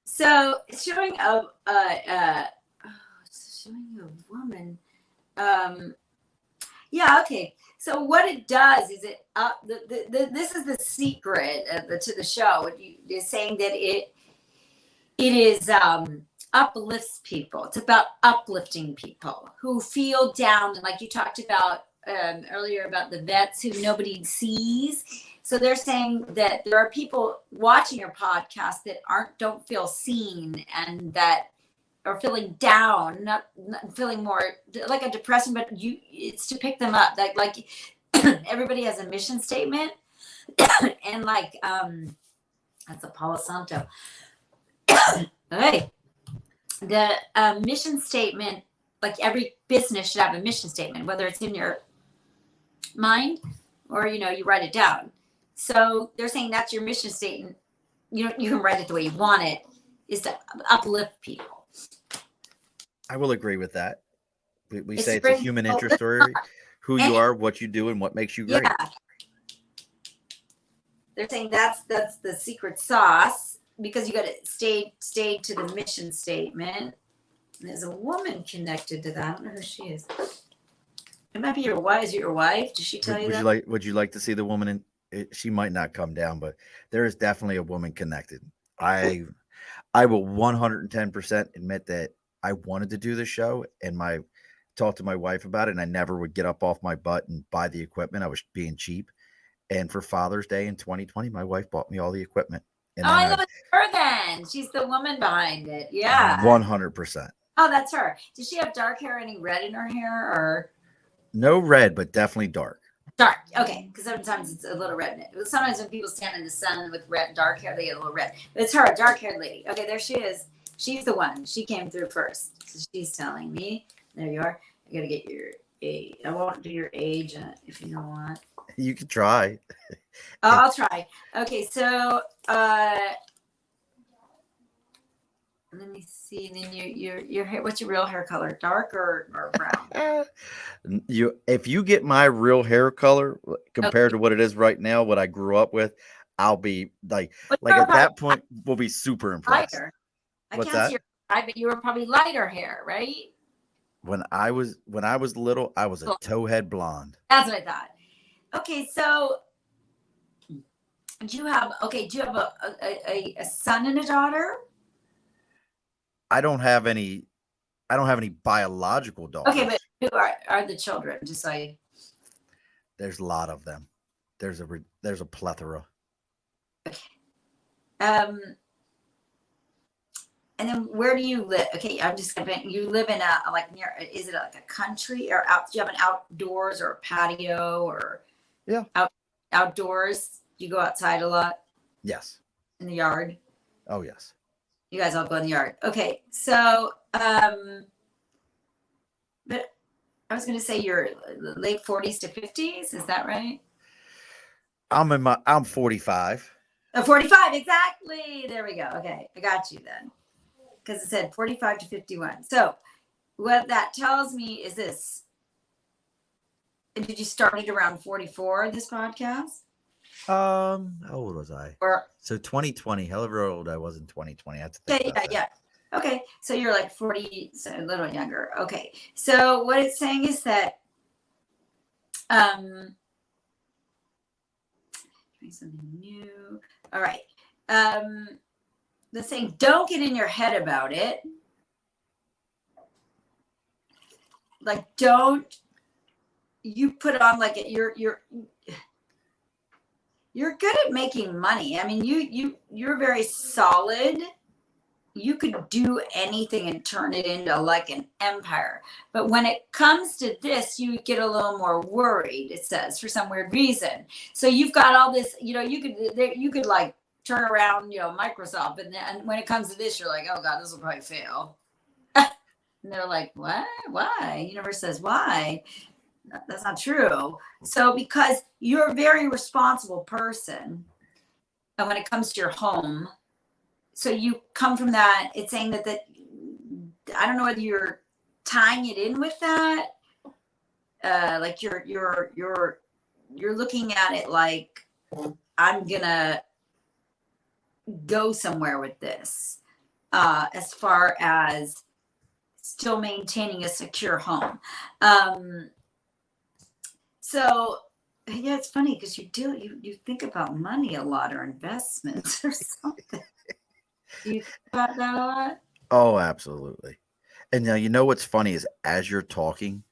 So it's showing it's showing a woman. Yeah, okay. So what it does is this is the secret to the show. It's saying that it is uplifts people. It's about uplifting people who feel down, and like you talked about earlier about the vets who nobody sees. So they're saying that there are people watching your podcast that don't feel seen, and that are feeling down, not feeling more like a depression, but it's to pick them up. Like everybody has a mission statement, and like that's a Palo Santo. Hey, the mission statement, like every business should have a mission statement, whether it's in your mind or you write it down. So they're saying that's your mission statement. You can write it the way you want it, is to uplift people. I will agree with that. We It's say to it's a bring human people interest story, who you are, what you do, and what makes you great. Yeah. They're saying that's the secret sauce, because you got to stay to the mission statement. And there's a woman connected to that. I don't know who she is. It might be your wife. Is it your wife? Did she tell you that? Would you like to see the woman she might not come down, but there is definitely a woman connected. I will 110% admit that I wanted to do the show, and talked to my wife about it, and I never would get up off my butt and buy the equipment. I was being cheap. And for Father's Day in 2020, my wife bought me all the equipment. And I know it's her then. She's the woman behind it. Yeah. 100%. Oh, that's her. Does she have dark hair? Any red in her hair, or? No red, but definitely dark. Dark. Okay. Because sometimes it's a little red. Sometimes when people stand in the sun with dark hair, they get a little red. But it's her, a dark haired lady. Okay, there she is. She's the one. She came through first. So she's telling me. There you are. I got to get your age. I won't do your age if you don't want. You can try. I'll try. Okay, so let me see. And then your hair. What's your real hair color? Dark or brown? If you get my real hair color compared to what it is right now, what I grew up with, I'll be like at that point, we'll be super impressed. Lighter. What's I can't that? see your eye, but you were probably lighter hair, right? When I was little, I was a towhead blonde. That's what I thought. Okay, so do you have a son and a daughter? I don't have any biological daughters. Okay, but who are the children? Just like there's a lot of them. There's a plethora. Okay. And then where do you live? Okay, I'm just gonna. You live in near? Is it like a country or out? Do you have an outdoors or a patio or? Yeah. Outdoors. You go outside a lot. Yes. In the yard. Oh yes. You guys all go in the yard. Okay, so but I was gonna say you're late 40s to 50s. Is that right? I'm 45. 45 exactly. There we go. Okay, I got you then. Because it said 45 to 51. So what that tells me is this. Did you start it around 44, this podcast? How old was I? So 2020, however old I was in 2020. I have to think about that. Yeah. Okay, so you're like 40, so a little younger. Okay, so what it's saying is that trying something new. All right. The saying, don't get in your head about it. Like, don't you put on like you're good at making money. I mean, you're very solid. You could do anything and turn it into like an empire. But when it comes to this, you get a little more worried, it says, for some weird reason. So you've got all this, you could like turn around, Microsoft. And then when it comes to this, you're like, oh God, this will probably fail. And they're like, what? Why? Universe says, why? That's not true. So because you're a very responsible person, and when it comes to your home, so you come from that, it's saying that I don't know whether you're tying it in with that. Like you're looking at it like I'm gonna go somewhere with this, as far as still maintaining a secure home. So yeah, it's funny because you think about money a lot, or investments or something. You think about that a lot? Oh, absolutely. And now you know what's funny is as you're talking,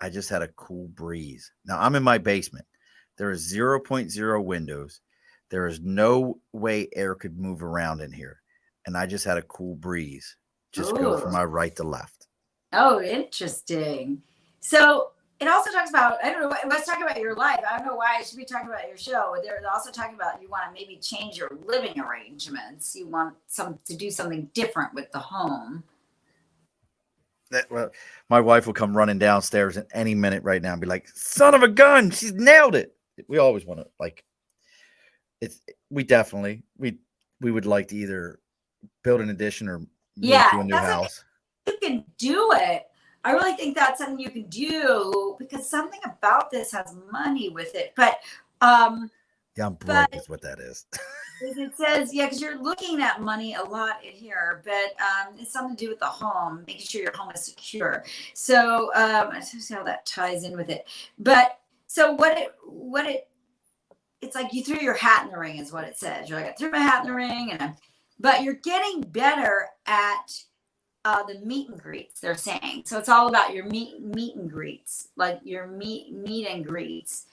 I just had a cool breeze. Now I'm in my basement. There is zero point 0.0 windows. There is no way air could move around in here. And I just had a cool breeze. Just go from Ooh. my right to left. Oh, interesting. So it also talks about, I don't know, let's talk about your life. I don't know why I should be talking about your show. They're also talking about you want to maybe change your living arrangements. You want to do something different with the home. Well, my wife will come running downstairs at any minute right now and be like, son of a gun, she's nailed it. We always want to we definitely we would like to either build an addition or move to a new house. You can do it. I really think that's something you can do because something about this has money with it. But yeah, I'm broke is what that is. it says, yeah, because you're looking at money a lot in here, but it's something to do with the home, making sure your home is secure. So I see how that ties in with it. But so it's like you threw your hat in the ring is what it says. You're like, I threw my hat in the ring, but you're getting better at the meet and greets, they're saying. So it's all about your meet and greets, like your meet and greets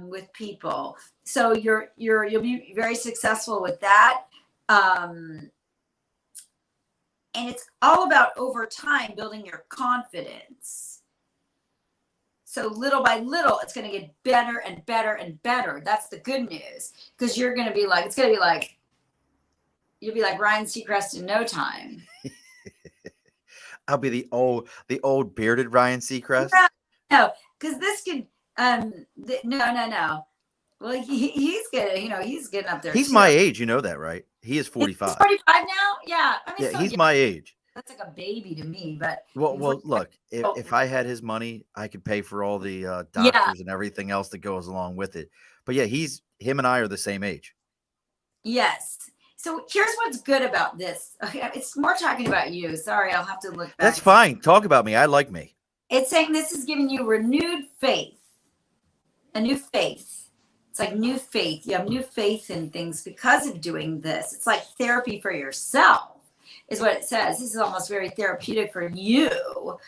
with people. So you'll be very successful with that. And it's all about over time building your confidence. So little by little, it's going to get better and better and better. That's the good news, because you're going to be like, you'll be like Ryan Seacrest in no time. I'll be the old bearded Ryan Seacrest. No, because this could no. Well, he's good. He's getting up there. He's my age. You know that, right? He is 45. He's 45 now. Yeah, I mean, yeah, he's my age. That's like a baby to me. But well, look, if I had his money, I could pay for all the doctors and everything else that goes along with it. But yeah, him and I are the same age. Yes. So here's what's good about this. Okay, it's more talking about you. Sorry, I'll have to look back. That's fine. Talk about me. I like me. It's saying this is giving you renewed faith. A new faith. It's like new faith. You have new faith in things because of doing this. It's like therapy for yourself, is what it says. This is almost very therapeutic for you.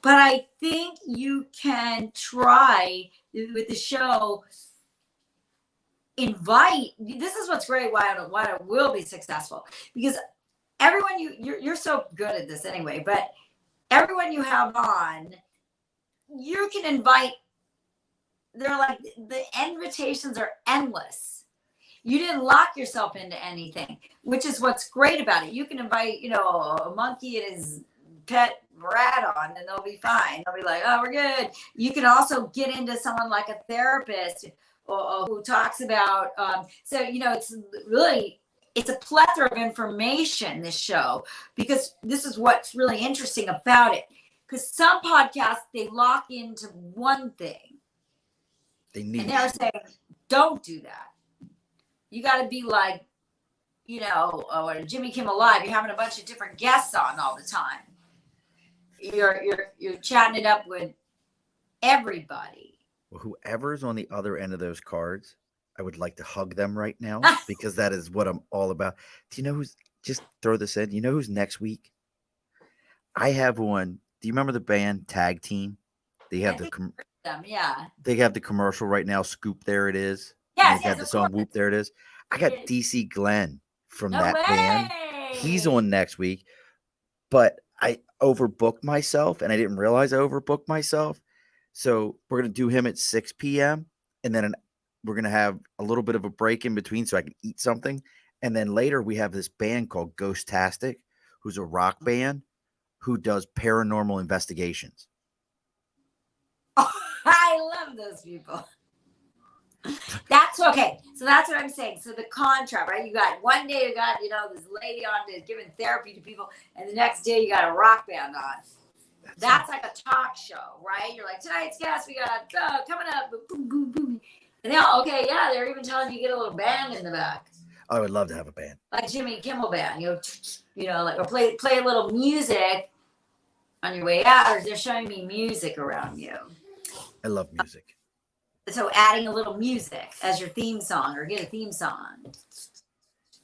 But I think you can try with the show. This is what's great, why I will be successful, because everyone you're so good at this anyway, but everyone you have on, you can invite. They're like, the invitations are endless. You didn't lock yourself into anything, which is what's great about it. You can invite, a monkey and his pet rat on, and they'll be fine. They'll be like, oh, we're good. You can also get into someone like a therapist who talks about, it's a plethora of information, this show, because this is what's really interesting about it. Because some podcasts, they lock into one thing. And they're saying, don't do that. You got to be like, Jimmy Kimmel Live. You're having a bunch of different guests on all the time. You're chatting it up with everybody. Well, whoever's on the other end of those cards, I would like to hug them right now, because that is what I'm all about. Do you know who's, just throw this in, you know who's next week? I have one. Do you remember the band Tag Team? They have They have the commercial right now. Scoop, there it is. Yes, they have the song Whoop, there it is. I got DC Glenn from that band. He's on next week, but I overbooked myself, and I didn't realize I overbooked myself. So we're going to do him at 6 p.m. and then we're going to have a little bit of a break in between so I can eat something. And then later we have this band called Ghostastic, who's a rock band who does paranormal investigations. Oh, I love those people. That's okay. So that's what I'm saying. So the contrast, right? You got one day you got, this lady on giving therapy to people, and the next day you got a rock band on. That's like a talk show, right? You're like, tonight's guest, we got coming up, boom, boom, boom. And they all, okay, yeah, they're even telling you get a little band in the back, I would love to have a band. like Jimmy Kimmel band. Like or play a little music on your way out, or they're showing me music around you. I love music. So adding a little music as your theme song, or get a theme song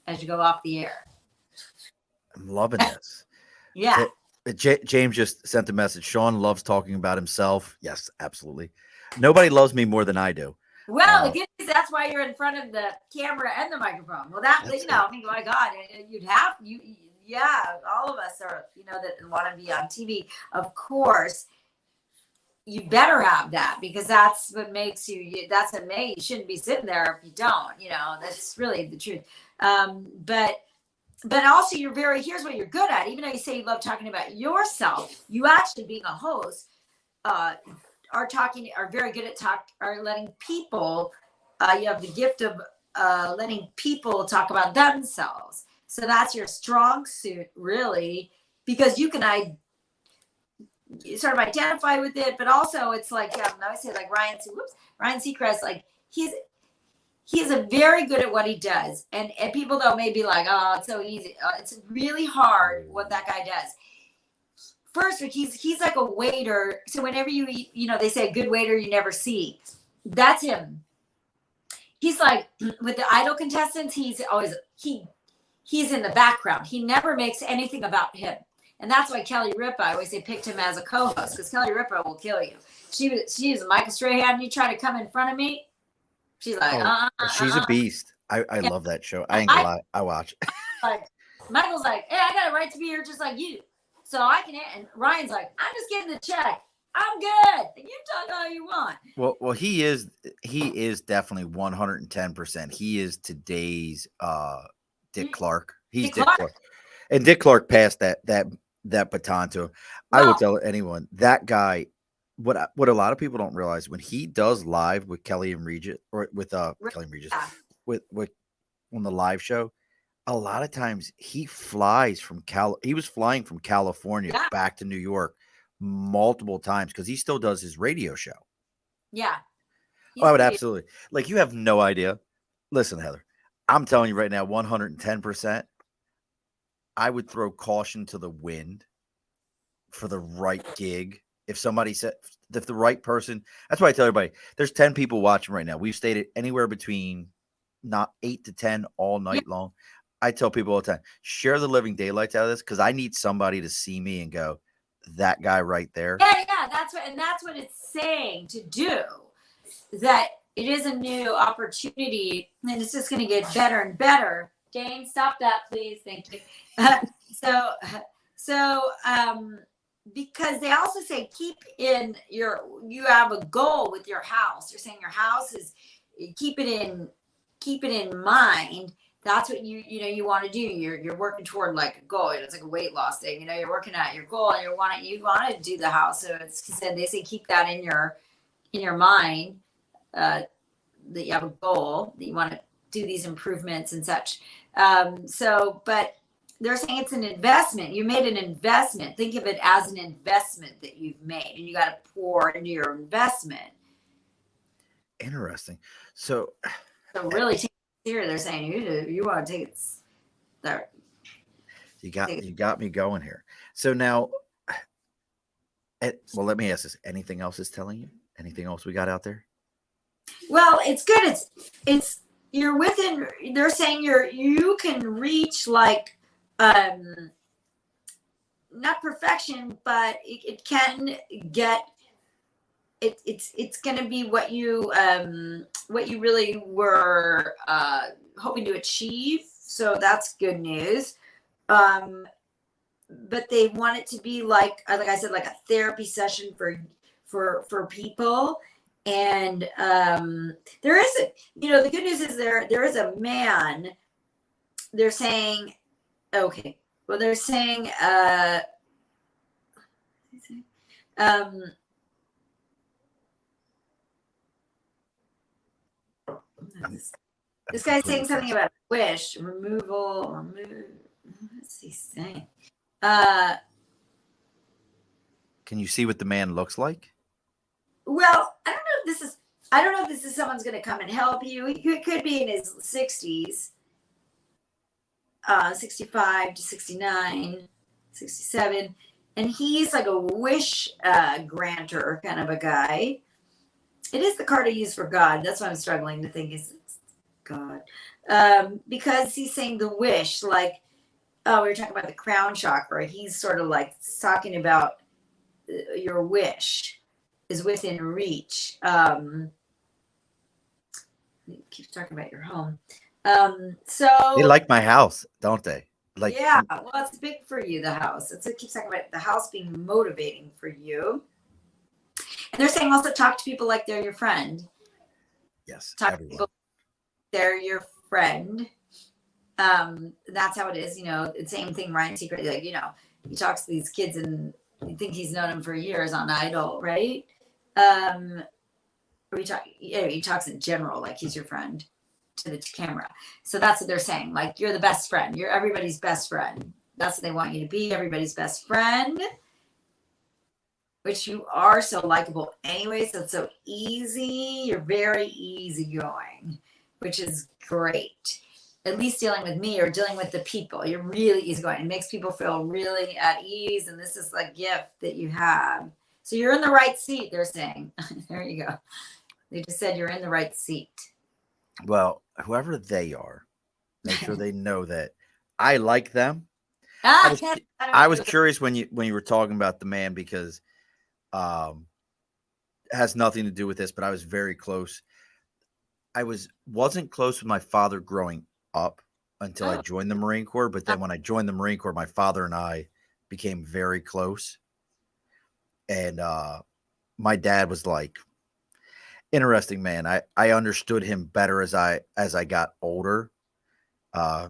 as you go off the air. I'm loving this. Yeah. James just sent a message. Sean loves talking about himself. Yes, absolutely. Nobody loves me more than I do. Well, the good news, that's why you're in front of the camera and the microphone. Well, I mean, my God, all of us are, that want to be on TV. Of course, you better have that, because that's what makes you, you shouldn't be sitting there if you don't, that's really the truth. But also here's what you're good at. Even though you say you love talking about yourself, you actually, being a host, are very good at letting people, you have the gift of letting people talk about themselves. So that's your strong suit, really, because you can sort of identify with it, but also it's like, I always say, like Ryan Seacrest, like he's a very good at what he does. And people though may be like, oh, it's so easy. It's really hard what that guy does. First, he's like a waiter. So whenever you eat, they say a good waiter you never see. That's him. He's like, with the idol contestants, he's in the background. He never makes anything about him. And that's why Kelly Ripa, I always say, picked him as a co-host, because Kelly Ripa will kill you. She was Michael Strahan. You try to come in front of me, she's like, she's a beast. I love that show. I ain't gonna lie. I watch. Like, Michael's like, hey, I got a right to be here just like you. So I can, and Ryan's like, I'm just getting the check. I'm good. You talk all you want. Well, he is definitely 110%. He is today's Dick Clark. He's Dick Clark. And Dick Clark passed that baton to him. Well, I would tell anyone, that guy, what a lot of people don't realize, when he does live with Kelly and Regis, or with Kelly and Regis, with on the live show, a lot of times he flies from he was flying from California back to New York multiple times, because he still does his radio show. Yeah. I would absolutely, like, you have no idea. Listen, Heather, I'm telling you right now, 110%. I would throw caution to the wind for the right gig. If the right person, that's why I tell everybody, there's 10 people watching right now. We've stayed at anywhere between not 8 to 10 all night long. I tell people all the time, share the living daylights out of this, because I need somebody to see me and go, that guy right there. Yeah. That's what it's saying to do. That it is a new opportunity, and it's just going to get better and better. Dane, stop that, please. Thank you. Because they also say you have a goal with your house. You're saying your house is, keep it in mind. That's what you want to do. You're working toward like a goal. It's like a weight loss thing. You're working at your goal, and you want to do the house. So they say keep that in your mind, that you have a goal, that you want to do these improvements and such. But they're saying it's an investment. You made an investment. Think of it as an investment that you've made, and you got to pour into your investment. Interesting. So really, here they're saying you want to take it there. You got me going here. So now, well, let me ask this: anything else is telling you? Anything else we got out there? Well, it's good. It's you're within. They're saying you can reach like not perfection, but it can get. It's going to be what you really were hoping to achieve. So that's good news. But they want it to be like I said, like a therapy session for people. And there is the good news is there is a man. They're saying, okay. Well, they're saying this guy's saying something about wish removal. What's he saying? Can you see what the man looks like? Well, I don't know if this is. I don't know if this is someone's going to come and help you. He could be in his 60s, 65 to 69, 67. And he's like a wish granter kind of a guy. It is the card I use for God. That's what I'm struggling to think is God. Because he's saying the wish, like, we were talking about the crown chakra. He's sort of like talking about your wish is within reach. He keeps talking about your home. So They like my house, don't they? Like, yeah, well, it's big for you, the house. It keeps talking about the house being motivating for you. And they're saying also talk to people like they're your friend. yes, Talk everyone. to people like they're your friend. That's how it is, you know. The same thing Ryan Secret, like, you know, he talks to these kids and you think he's known them for years on Idol, right? He talks in general like he's your friend to the camera. So that's what they're saying. Like, you're the best friend. You're everybody's best friend. That's what they want you to be, everybody's best friend, which you are. So likable anyway. So it's so easy. You're very easygoing, which is great. At least dealing with me or dealing with the people. You're really easygoing. It makes people feel really at ease. And this is a gift that you have. So you're in the right seat, they're saying. There you go. They just said you're in the right seat. Well, whoever they are, make sure they know that I like them. I was curious when you were talking about the man because it has nothing to do with this, but I was very close. I wasn't close with my father growing up until I joined the Marine Corps, but then when I joined the Marine Corps, my father and I became very close. And my dad was like interesting man. I understood him better as I got older. I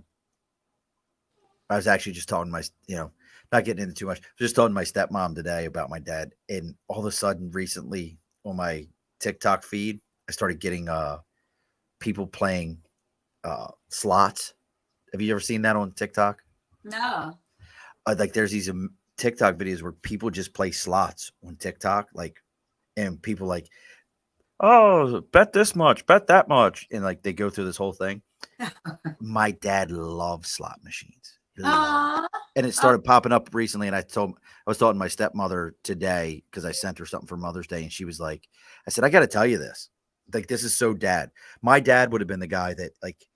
was actually just talking to my, not getting into too much, just talking to my stepmom today about my dad. And all of a sudden recently on my TikTok feed, I started getting people playing slots. Have you ever seen that on TikTok? No. Like there's these TikTok videos where people just play slots on TikTok, like, and people like, oh, bet this much, bet that much. And like they go through this whole thing. My dad loves slot machines. And it started popping up recently. And I was talking to my stepmother today because I sent her something for Mother's Day. And she was like, I said, I got to tell you this. Like, this is so dad. My dad would have been the guy that, like,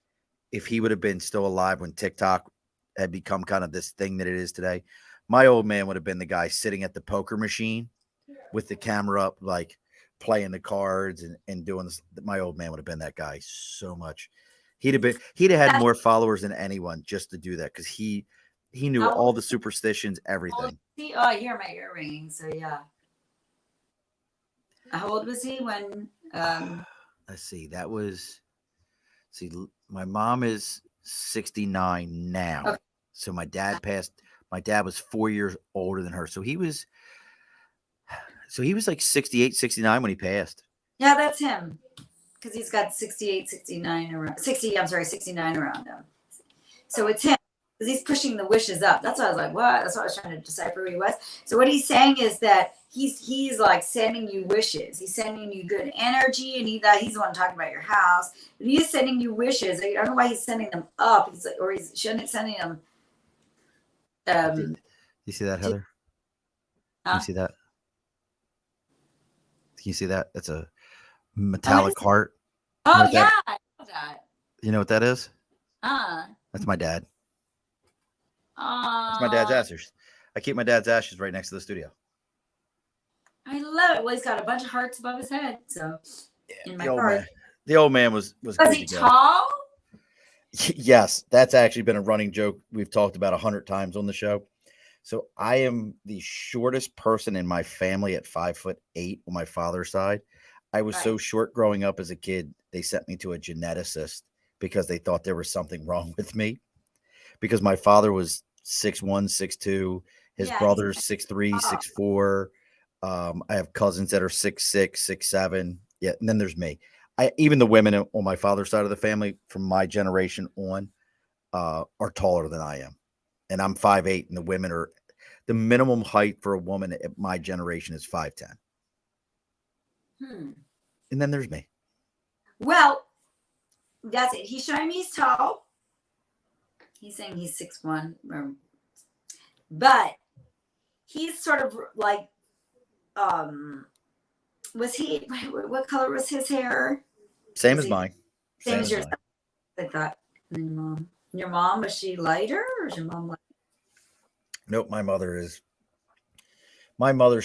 if he would have been still alive when TikTok had become kind of this thing that it is today, my old man would have been the guy sitting at the poker machine with the camera up, like playing the cards and doing this. My old man would have been that guy so much. He'd have had more followers than anyone just to do that because he knew all the superstitions, everything. Oh, I hear my ear ringing. So yeah. How old was he when? Let's see. My mom is 69 now. Okay. So my dad passed. My dad was 4 years older than her. So he was like 68, 69 when he passed. Yeah, that's him. Because he's got 68, 69 around 69 around him. So it's him. Because he's pushing the wishes up. That's why I was like, what? That's why I was trying to decipher who he was. So what he's saying is that he's like sending you wishes. He's sending you good energy, and he's the one talking about your house. But he is sending you wishes. I don't know why he's sending them up. He's sending them. You see that, Heather? Can you see that? Can you see that? That's a metallic heart. Oh, yeah. I know that. You know what that is? That's my dad. That's my dad's ashes. I keep my dad's ashes right next to the studio. I love it. Well, he's got a bunch of hearts above his head. So, yeah, the old man was he tall? Yes, that's actually been a running joke we've talked about 100 times on the show. So I am the shortest person in my family at 5'8" on my father's side. I was so short growing up as a kid, they sent me to a geneticist because they thought there was something wrong with me. Because my father was 6'1", 6'2", his brother's 6'3", 6'4". I have cousins that are 6'6", 6'7". Yeah, and then there's me. Even the women on my father's side of the family from my generation on are taller than I am. And I'm 5'8", and the women are the minimum height for a woman at my generation is 5'10". And then there's me. Well, that's it. He's showing me he's tall. He's saying he's 6'1", but he's sort of like, was he, what color was his hair? Same as mine. Same as yours. mine. I thought. And your mom, was she lighter or is your mom lighter? Nope, my mother's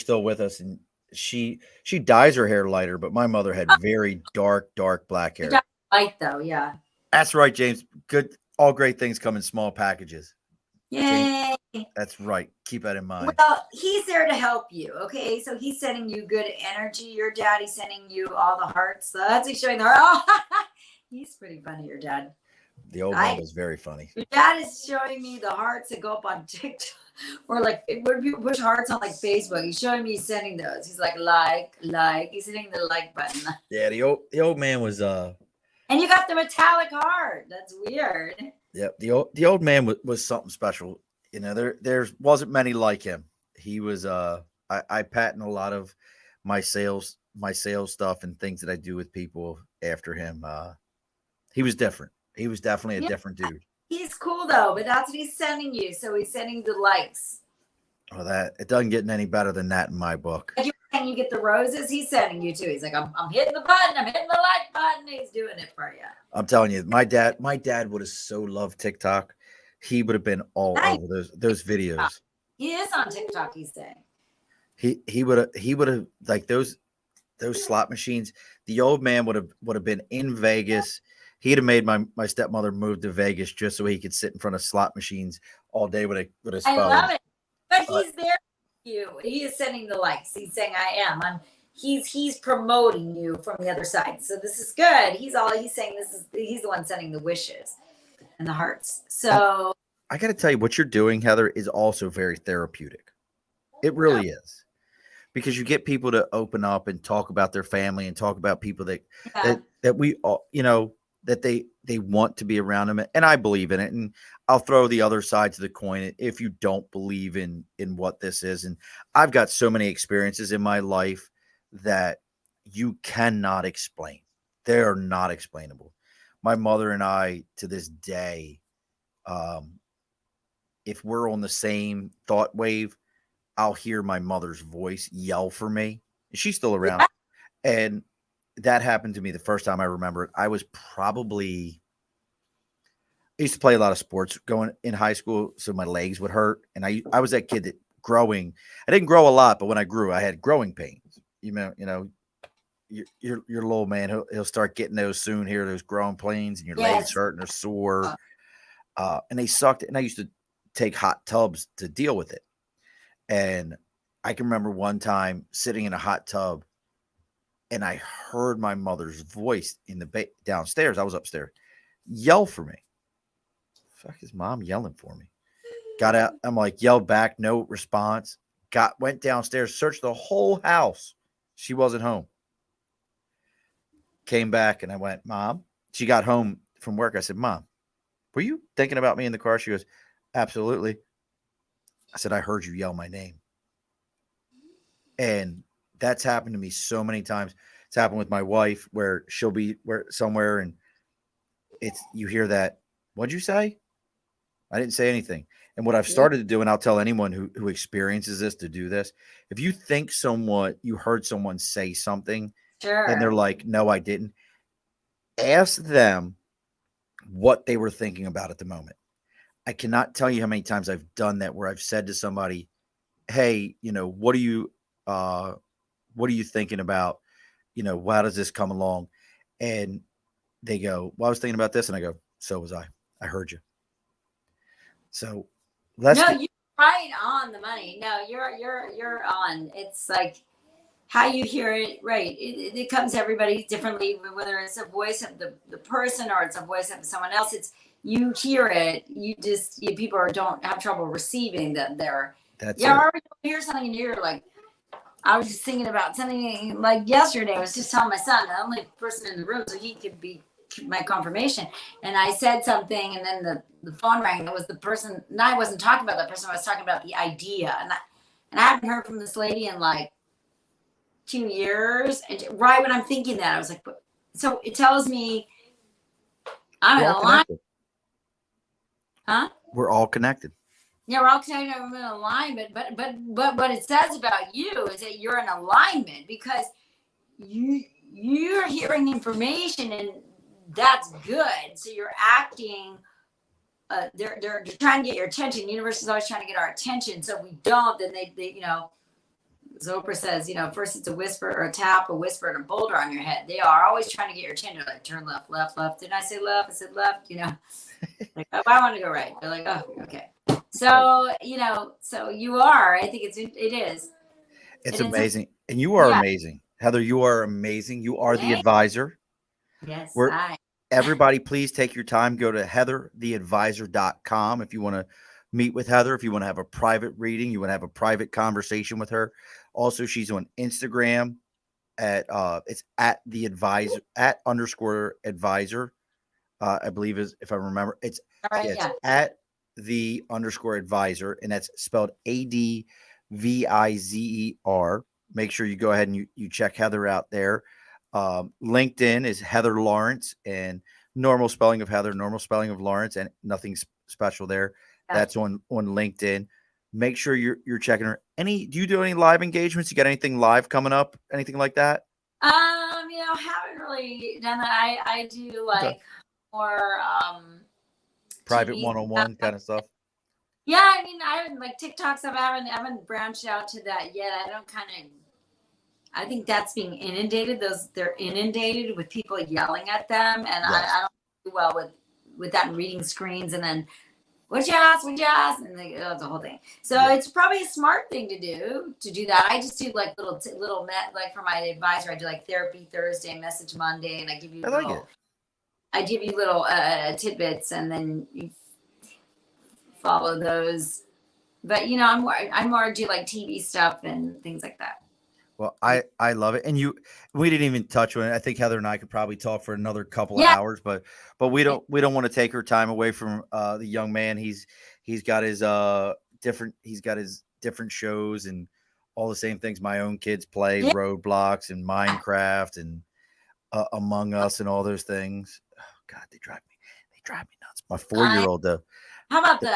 still with us, and she dyes her hair lighter, but my mother had very dark black hair. Light though, yeah. That's right, James. Good. All great things come in small packages. Yay. James, that's right. Keep that in mind. Well, he's there to help you. Okay. So he's sending you good energy. Your daddy's sending you all the hearts. So that's he's showing the heart. Oh, he's pretty funny, your dad. The old man was very funny. Your dad is showing me the hearts that go up on TikTok. Or like when you push hearts on like Facebook, he's showing me sending those. He's like, he's hitting the like button. Yeah, the old man was and you got the metallic heart. That's weird. Yep, the old man was something special. You know, there wasn't many like him. He was I patent a lot of my sales stuff and things that I do with people after him. He was different. He was definitely a different dude. He's cool though, but that's what he's sending you. So he's sending the likes. Oh, that it doesn't get any better than that in my book. And you get the roses, he's sending you too. He's like, I'm hitting the button, I'm hitting the like button. He's doing it for you. I'm telling you, my dad would have so loved TikTok. He would have been all over those videos. He is on TikTok, he's saying. He would have like those slot machines. The old man would have been in Vegas. He'd have made my stepmother move to Vegas just so he could sit in front of slot machines all day with his phone. I love it. But he's there for you. He is sending the likes. He's saying I am. He's promoting you from the other side. So this is good. He's saying he's the one sending the wishes and the hearts. So I got to tell you, what you're doing, Heather, is also very therapeutic. It really is. Because you get people to open up and talk about their family and talk about people that we all, you know, that they want to be around them. And I believe in it. And I'll throw the other side to the coin if you don't believe in what this is. And I've got so many experiences in my life that you cannot explain. They're not explainable. My mother and I, to this day, if we're on the same thought wave, I'll hear my mother's voice yell for me. She's still around. And that happened to me the first time I remember it. I was probably, I used to play a lot of sports going in high school, so my legs would hurt. And I was that kid that I didn't grow a lot, but when I grew, I had growing pains. You know, your little man, he'll start getting those soon here, those growing pains, and your legs hurt and they're sore. And they sucked. And I used to take hot tubs to deal with it. And I can remember one time sitting in a hot tub, and I heard my mother's voice in the downstairs. I was upstairs, yell for me. Fuck, is mom yelling for me? Got out. I'm like, yelled back, no response. Went downstairs, searched the whole house. She wasn't home. Came back and I went, Mom. She got home from work. I said, Mom, were you thinking about me in the car? She goes, absolutely. I said, I heard you yell my name. And that's happened to me so many times. It's happened with my wife where she'll be somewhere and you hear that. What'd you say? I didn't say anything. And what I've started to do, and I'll tell anyone who experiences this to do this. If you think you heard someone say something and they're like, no, I didn't. Ask them what they were thinking about at the moment. I cannot tell you how many times I've done that where I've said to somebody, hey, you know, what are you thinking about? You know, how does this come along? And they go, well, I was thinking about this. And I go, so was I. I heard you. So you're right on the money. No, you're on. It's like how you hear it, right? It comes to everybody differently, whether it's a voice of the person or it's a voice of someone else. It's you hear it. People don't have trouble receiving that they're. That's already hear something and you're like, I was just thinking about something like yesterday. I was just telling my son, the only person in the room, so he could be my confirmation. And I said something, and then the phone rang. It was the person. And I wasn't talking about that person. I was talking about the idea. And I haven't heard from this lady in like 2 years. And right when I'm thinking that, I was like, So it tells me I'm We're in all alignment. connected. Huh? We're all connected. Yeah, we're all connected. I'm in alignment. But what it says about you is that you're in alignment because you're hearing information, and that's good. So you're acting. They're trying to get your attention. The universe is always trying to get our attention. So if we don't, then they as Oprah says, first it's a whisper or a tap, a whisper, and a boulder on your head. They are always trying to get your attention. Like, turn left, left, left. Didn't I say left? I said left. Like, oh, I want to go right. They're like, oh, okay. So so you are. I think it is. It's It is amazing. And you are amazing. Heather, you are amazing. You are the advisor. Yes, Everybody, please take your time. Go to heathertheadvisor.com if you want to meet with Heather, if you want to have a private reading, you want to have a private conversation with her. Also, she's on Instagram at it's at the advisor @ advisor. I believe is if I remember. It's at the _ advisor, and that's spelled ADVIZER. Make sure you go ahead and you check Heather out there. LinkedIn is Heather Lawerance, and normal spelling of Heather, normal spelling of Lawerance, and nothing special there. Yeah. That's on LinkedIn. Make sure you're checking her. Do you do any live engagements? You got anything live coming up? Anything like that? Haven't really done that. I do like more private TV one-on-one kind of stuff. Yeah, I mean, I haven't like TikTok stuff. I haven't branched out to that yet. I think that's being inundated. They're inundated with people yelling at them, and yes. I don't do well with that reading screens and then what you ask, and the whole thing. So it's probably a smart thing to do that. I just do like little like for my advisor, I do like therapy Thursday, message Monday, and I give you little tidbits, and then you follow those. But I'm more do like TV stuff and things like that. Well, I love it. And we didn't even touch on it. I think Heather and I could probably talk for another couple of hours, but we don't want to take her time away from the young man. He's got his different shows and all the same things my own kids play, Roadblocks and Minecraft and Among Us and all those things. Oh God, they drive me nuts. My 4-year-old though. How about the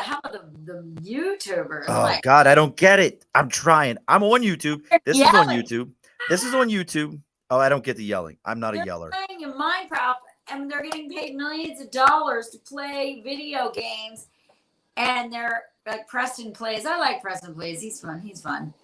YouTubers? Oh God, I don't get it. I'm trying. I'm on YouTube. This is on YouTube. Oh, I don't get the yelling. I'm not a yeller. They're playing in Minecraft, and they're getting paid millions of dollars to play video games, and they're like Preston Plays. I like Preston Plays. He's fun.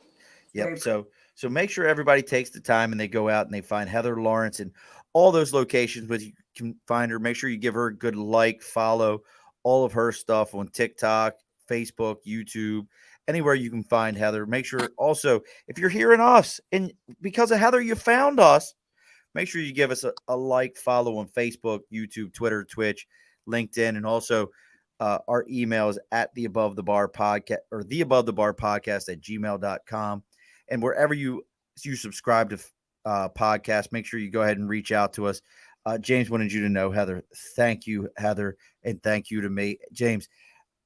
Yep. So make sure everybody takes the time and they go out and they find Heather Lawerance and all those locations where you can find her. Make sure you give her a good follow. All of her stuff on TikTok, Facebook, YouTube, anywhere you can find Heather. Make sure also, if you're hearing us and because of Heather, you found us, make sure you give us a follow on Facebook, YouTube, Twitter, Twitch, LinkedIn, and also our email is at the Above the Bar podcast or the Above the Bar podcast @gmail.com. And wherever you subscribe to podcasts, make sure you go ahead and reach out to us. James wanted you to know, Heather, thank you, Heather, and thank you to me. James,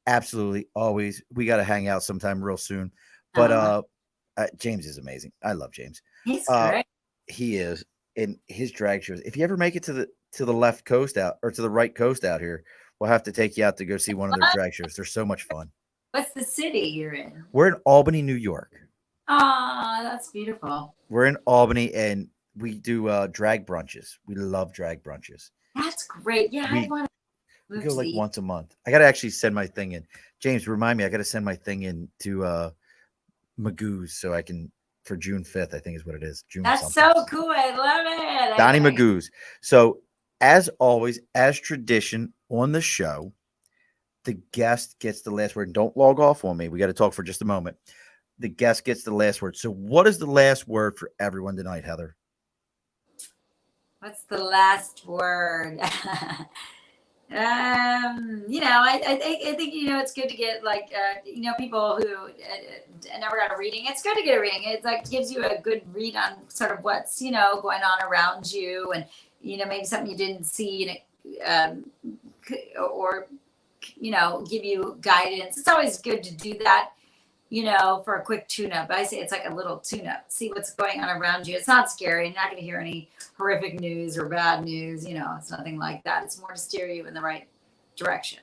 absolutely, always. We got to hang out sometime real soon. But James is amazing. I love James. He's great. He is. In his drag shows. If you ever make it to the left coast out or to the right coast out here, we'll have to take you out to go see one of their drag shows. They're so much fun. What's the city you're in? We're in Albany, New York. Oh, that's beautiful. We're in Albany, and we do drag brunches. We love drag brunches. That's great. Yeah, I want to we go like once a month. I got to actually send my thing in. James, remind me, I got to send my thing in to Magoo's so I can for June 5th, I think is what it is. That's so cool. I love it. Donnie Magoo's. So as always, as tradition on the show, the guest gets the last word. Don't log off on me. We got to talk for just a moment. The guest gets the last word. So what is the last word for everyone tonight, Heather? What's the last word? I think it's good to get like people who never got a reading. It's good to get a reading. It's like gives you a good read on sort of what's going on around you, and maybe something you didn't see, or give you guidance. It's always good to do that. for a quick tune-up. I say it's like a little tune-up. See what's going on around you. It's not scary. You're not going to hear any horrific news or bad news. It's nothing like that. It's more to steer you in the right direction.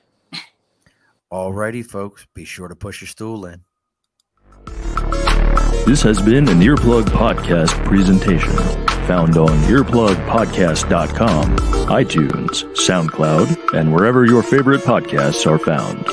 Alrighty, folks. Be sure to push your stool in. This has been an Earplug Podcast presentation. Found on earplugpodcast.com, iTunes, SoundCloud, and wherever your favorite podcasts are found.